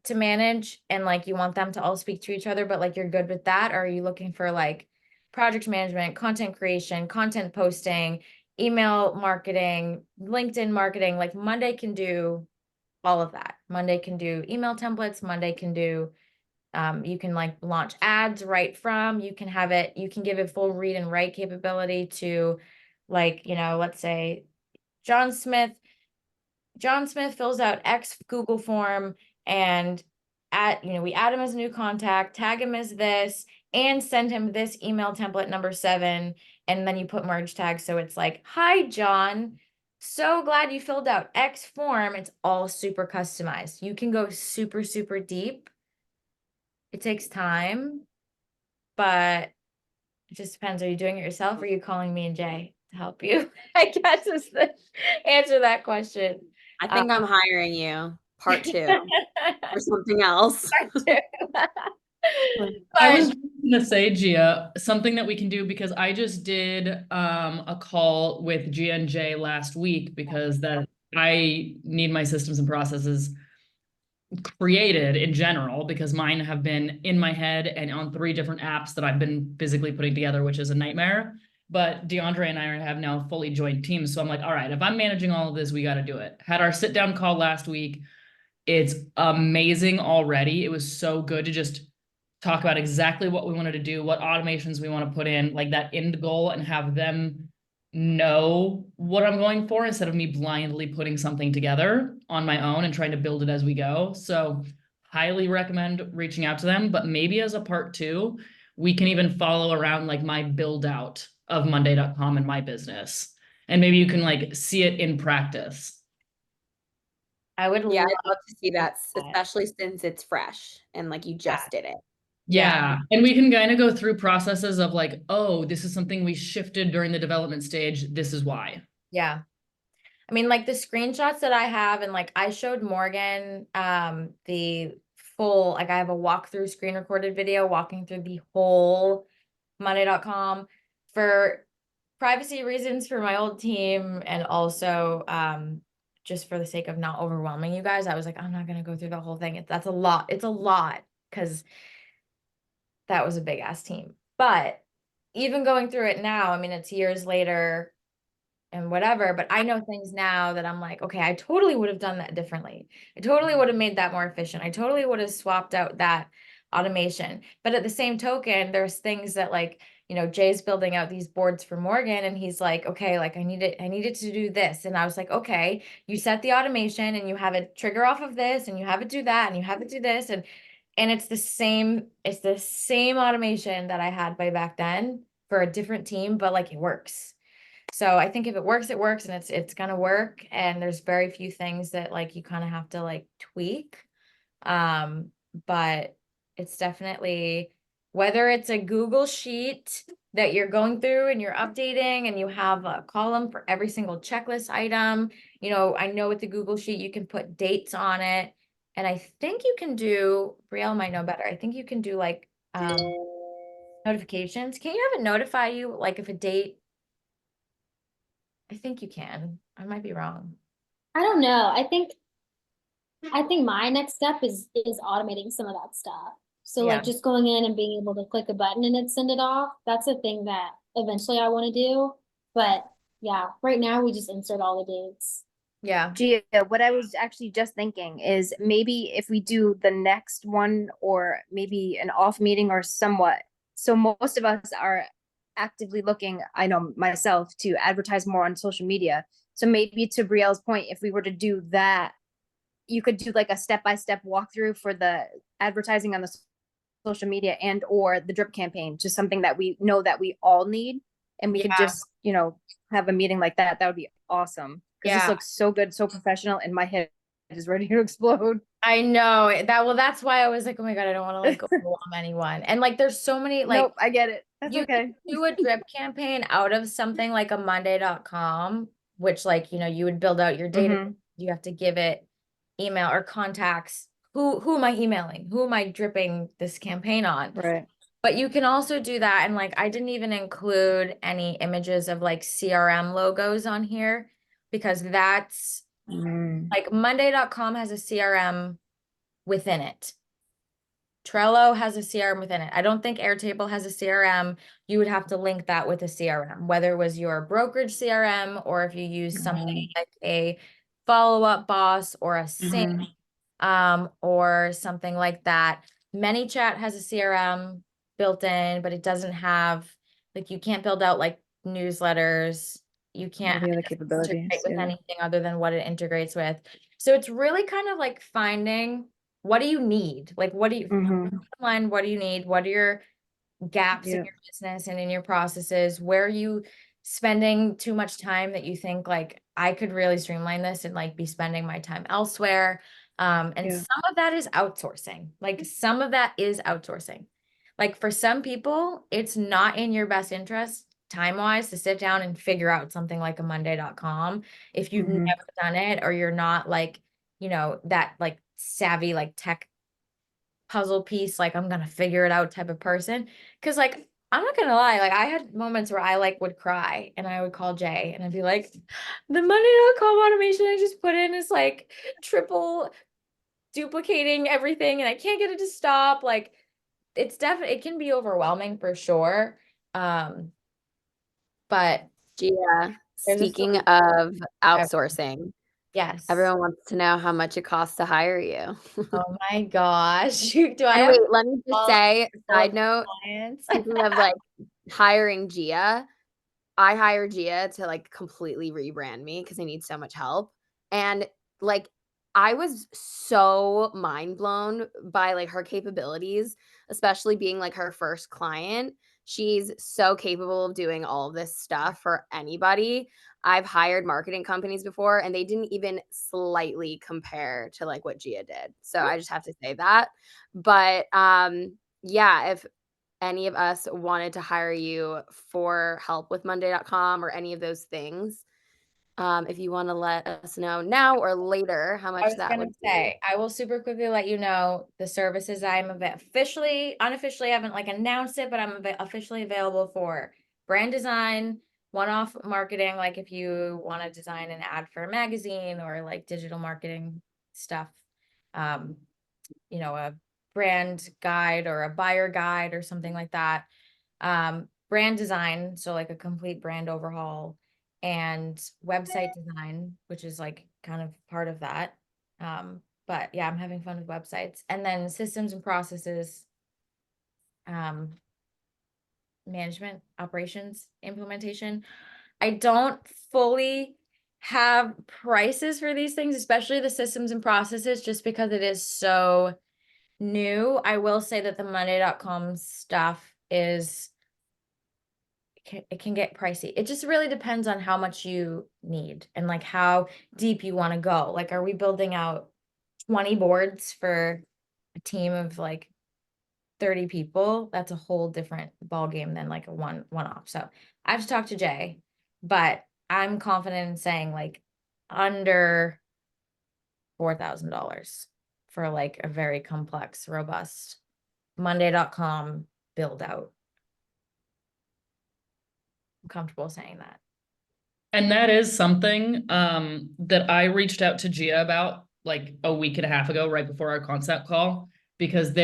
to manage, and like you want them to all speak to each other, but like you're good with that? Or are you looking for like project management, content creation, content posting, email marketing, LinkedIn marketing? Like Monday can do all of that. Monday can do email templates. Monday can do you can like launch ads right from, you can give it full read and write capability to like, let's say John Smith fills out X Google form, and we add him as a new contact, tag him as this, and send him this email template number 7. And then you put merge tags. So it's like, hi, John, so glad you filled out X form. It's all super customized. You can go super, super deep. It takes time, but it just depends. Are you doing it yourself, or are you calling me and Jay to help you? I guess is the answer to that question. I think I'm hiring you part 2 or something else. I was gonna say, Gia, something that we can do, because I just did a call with Gia and Jay last week because that I need my systems and processes created in general, because mine have been in my head and on 3 different apps that I've been physically putting together, which is a nightmare. But DeAndre and I have now fully joined teams. So I'm like, all right, if I'm managing all of this, we got to do it. Had our sit down call last week. It's amazing already. It was so good to just talk about exactly what we wanted to do, what automations we want to put in, like that end goal, and have them know what I'm going for instead of me blindly putting something together on my own and trying to build it as we go. So highly recommend reaching out to them, but maybe as a part 2, we can even follow around like my build out of Monday.com and my business. And maybe you can like see it in practice. I would Yeah, love I'd love to see that, that. especially since it's fresh and like you just did it. Yeah. And we can kind of go through processes of like, oh, this is something we shifted during the development stage. This is why. Yeah. I mean, like the screenshots that I have, and like I showed Morgan the full, like I have a walkthrough screen recorded video walking through the whole Monday.com for privacy reasons for my old team, and also just for the sake of not overwhelming you guys. I was like, I'm not gonna go through the whole thing. That's a lot. It's a lot because that was a big ass team. But even going through it now, I mean, it's years later and whatever, but I know things now that I'm like, okay, I totally would have done that differently. I totally would have made that more efficient. I totally would have swapped out that automation. But at the same token, there's things that like, you know, Jay's building out these boards for Morgan and he's like, okay, like I needed to do this. And I was like, okay, you set the automation and you have it trigger off of this and you have it do that and you have it do this. And it's the same automation that I had way back then for a different team, but like it works. So I think if it works, it works, and it's gonna work. And there's very few things that like you kind of have to like tweak. But it's definitely, whether it's a Google sheet that you're going through and you're updating and you have a column for every single checklist item, you know, I know with the Google sheet you can put dates on it. And I think you can do, Brielle might know better. I think you can do like notifications. Can you have it notify you like if a date? I think you can. I might be wrong. I don't know. I think my next step is automating some of that stuff. So Yeah. like just going in and being able to click a button and it send it off. That's a thing that eventually I want to do. But yeah, right now we just insert all the dates. Yeah. Gia, what I was actually just thinking is maybe if we do the next one or maybe an off meeting or somewhat. So most of us are actively looking, I know myself, to advertise more on social media. So maybe to Brielle's point, if we were to do that, you could do like a step-by-step walkthrough for the advertising on the social media and or the drip campaign, just something that we know that we all need. And we could Yeah. just, you know, have a meeting like that. That would be awesome. Because Yeah. this looks so good, so professional, and my head is ready to explode. I know that. Well, that's why I was like, oh my God, I don't want to like overwhelm anyone. And like, there's so many, like, Nope, I get it. That's you okay. can do a drip campaign out of something like a Monday.com, which like, you know, you would build out your data. Mhm. You have to give it email or contacts. Who am I emailing? Who am I dripping this campaign on? Right. But you can also do that. And like, I didn't even include any images of like CRM logos on here because that's like Monday.com has a CRM within it. Trello has a CRM within it. I don't think Airtable has a CRM. You would have to link that with a CRM, whether it was your brokerage CRM or if you use something like a follow-up boss or a sync, or something like that. ManyChat has a CRM built in, but it doesn't have, like, you can't build out like newsletters. You can't the other integrate capabilities. with Yeah. anything other than what it integrates with. So it's really kind of like finding, what do you need? Like, what do you, Mhm. line, what do you need? What are your gaps in Yeah. your business and in your processes? Where are you spending too much time that you think like I could really streamline this and like be spending my time elsewhere? And Yeah. some of that is outsourcing. Like some of that is outsourcing. Like for some people, it's not in your best interest time-wise to sit down and figure out something like a Monday.com if you've Mhm. never done it or you're not like, you know, that like savvy like tech puzzle piece, like I'm gonna figure it out type of person. Cause like I'm not gonna lie, like I had moments where I like would cry and I would call Jay and I'd be like, the Monday.com automation I just put in is like triple duplicating everything and I can't get it to stop. Like it's definitely, it can be overwhelming for sure. But Gia, there's a speaking solution of for everyone. outsourcing, Yes. everyone wants to know how much it costs to hire you. Oh my gosh. Do I And have wait, let me just all say, full side note, clients? speaking of like hiring Gia, I hired Gia to like completely rebrand me because I need so much help. And like I was so mind blown by like her capabilities, especially being like her first client. She's so capable of doing all of this stuff for anybody. I've hired marketing companies before and they didn't even slightly compare to like what Gia did. So I just have to say that. But yeah, if any of us wanted to hire you for help with Monday.com or any of those things, if you want to let us know now or later how I much was that gonna would be. say, I will super quickly let you know the services I'm unofficially haven't like announced it, but I'm officially available for brand design, one-off marketing, like if you want to design an ad for a magazine or like digital marketing stuff, you know, a brand guide or a buyer guide or something like that. Brand design, so like a complete brand overhaul, and website design, which is like kind of part of that. But yeah, I'm having fun with websites. And then systems and processes, management operations implementation. I don't fully have prices for these things, especially the systems and processes, just because it is so new. I will say that the Monday.com stuff is, it can get pricey. It just really depends on how much you need and like how deep you want to go. Like, are we building out 20 boards for a team of like 30 people? That's a whole different ball game than like a one-off. So I have to talk to Jay, but I'm confident in saying like under $4,000 for like a very complex, robust Monday.com build out. I'm comfortable saying that. And that is something that I reached out to Gia about like a week and a half ago, right before our concept call, because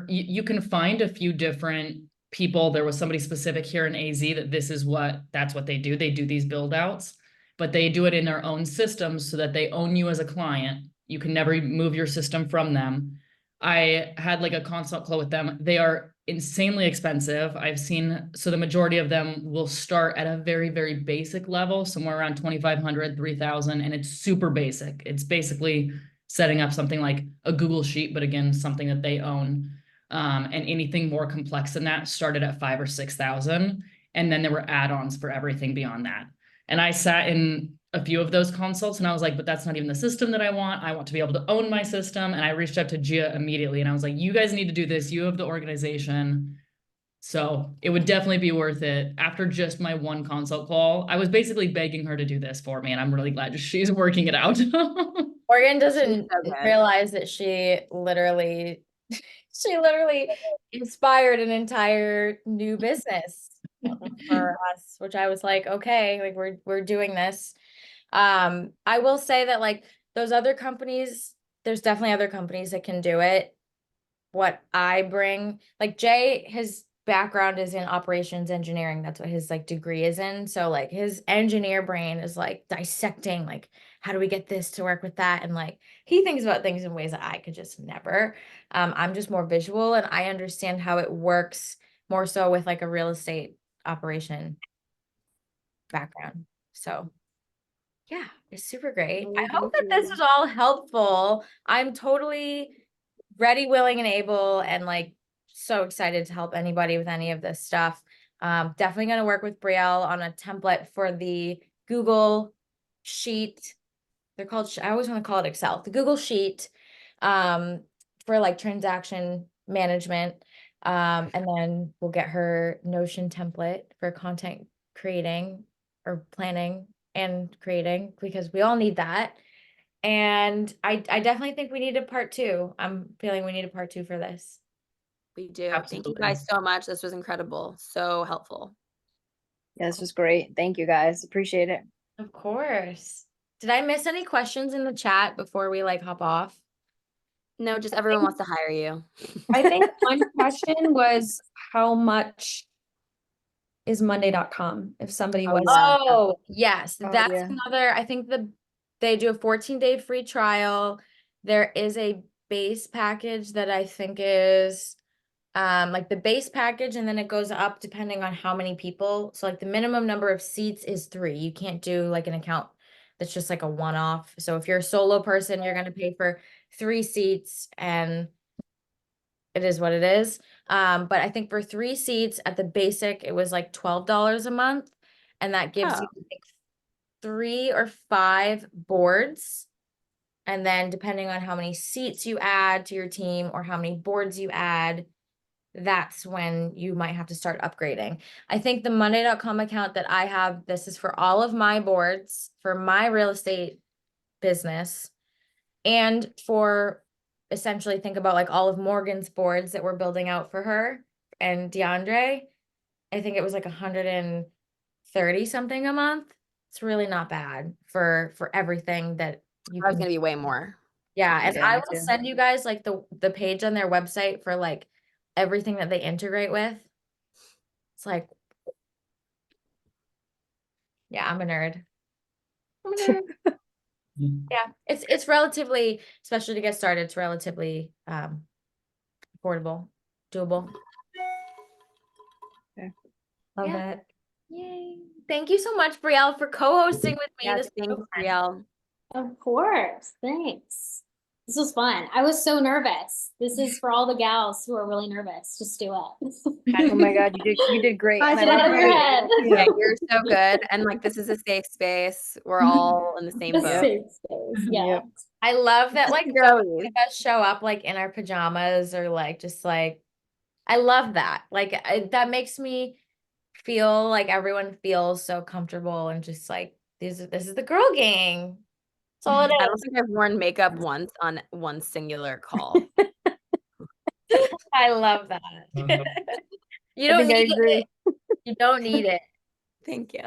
you can find a few different people. There was somebody specific here in AZ that that's what they do. They do these build outs, but they do it in their own systems so that they own you as a client. You can never move your system from them. I had like a consult call with them. They are insanely expensive. I've seen, so the majority of them will start at a very, very basic level, somewhere around 2,500, 3,000, and it's super basic. It's basically setting up something like a Google Sheet, but again, something that they own. And anything more complex than that started at 5,000 or 6,000. And then there were add-ons for everything beyond that. And I sat in a few of those consults and I was like, but that's not even the system that I want. I want to be able to own my system. And I reached out to Gia immediately and I was like, you guys need to do this. You have the organization. So it would definitely be worth it. After just my one consult call, I was basically begging her to do this for me. And I'm really glad she's working it out. Morgan doesn't so good. realize that she literally inspired an entire new business for us, which I was like, okay, like we're doing this. I will say that like those other companies, there's definitely other companies that can do it. What I bring, like Jay, his background is in operations engineering. That's what his like degree is in. So like his engineer brain is like dissecting, like, how do we get this to work with that? And like he thinks about things in ways that I could just never. I'm just more visual and I understand how it works more so with like a real estate operation background. So yeah, it's super great. I hope that this was all helpful. I'm totally ready, willing, and able, and like so excited to help anybody with any of this stuff. Definitely going to work with Brielle on a template for the Google Sheet. They're called, I always want to call it Excel, the Google Sheet, for like transaction management. And then we'll get her Notion template for content creating or planning and creating, because we all need that. And I definitely think we need a part 2. I'm feeling we need a part 2 for this. We do. Thank you Absolutely. guys so much. This was incredible. So helpful. Yeah, this was great. Thank you guys. Appreciate it. Of course. Did I miss any questions in the chat before we like hop off? No, just everyone wants to hire you. I think one question was how much is Monday.com if somebody Oh, was yeah. Oh, yes. Oh, That's yeah. another, I think they do a 14-day free trial. There is a base package that I think is like the base package, and then it goes up depending on how many people. So like the minimum number of seats is 3. You can't do like an account that's just like a one-off. So if you're a solo person, you're going to pay for 3 seats and it is what it is. But I think for 3 seats at the basic, it was like $12 a month. And that gives you like 3 or 5 boards. And then depending on how many seats you add to your team or how many boards you add, that's when you might have to start upgrading. I think the Monday.com account that I have, this is for all of my boards, for my real estate business, and for essentially think about like all of Morgan's boards that we're building out for her and DeAndre. I think it was like 130 something a month. It's really not bad for everything that you I was can. gonna be way more. Yeah, and Yeah, I me will too. send you guys like the page on their website for like everything that they integrate with. It's like, yeah, I'm a nerd. I'm a nerd. Yeah, it's relatively, especially to get started, it's relatively affordable, doable. Love Yeah. it. Yay. Thank you so much, Brielle, for co-hosting with me. Yes, This was thanks, so fun. Brielle. Of course, thanks. This was fun. I was so nervous. This is for all the gals who are really nervous. Just do it. Oh my God, you did great. And I Get out love of the your way- head. Yeah, you're so good. And like, this is a safe space. We're all in the same The boat. safe space. Yeah. Yep. I love that, like, Girlies. us show up like in our pajamas or like just like, I love that. Like, that makes me feel like everyone feels so comfortable and just like, this is the girl gang. That's all it I don't is. think I've worn makeup once on one singular call. I love that. You I don't think I need agree. it. You don't need it. Thank you.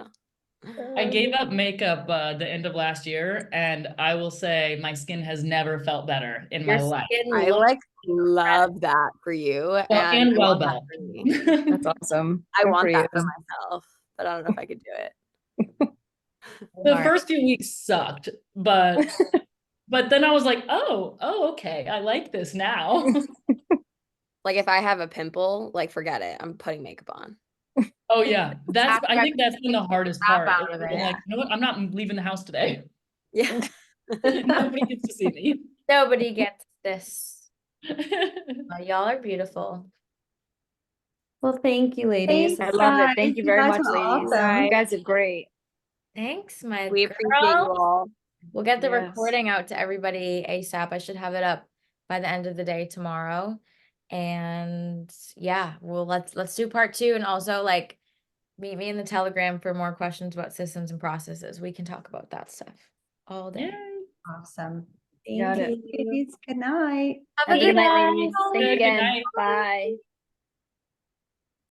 I gave up makeup the end of last year, and I will say my skin has never felt better in my Your life. skin I looks like love that for you. Well, and and I well want that belt. for me. That's awesome. I Good want for that you. for myself, but I don't know if I could do it. The Alright. first few weeks sucked, but then I was like, oh, okay, I like this now. Like if I have a pimple, like forget it. I'm putting makeup on. Oh yeah, After I I think that's been the hardest crap part. out is of it. being like, you know what? I'm not leaving the house today. Yeah. Nobody gets to see me. Nobody gets this. Y'all are beautiful. Well, thank you, ladies. I love it. Bye. Thank you You very guys much, were ladies. awesome. You guys are great. Thanks, my We appreciate you girl. all. We'll get the Yes. recording out to everybody ASAP. I should have it up by the end of the day tomorrow. And yeah, well, let's do part 2, and also like meet me in the Telegram for more questions about systems and processes. We can talk about that stuff all day. Awesome. Got Thank it. you. Ladies. Good night. Have Have a a good good night, night. ladies. Thanks Good again. night. Bye.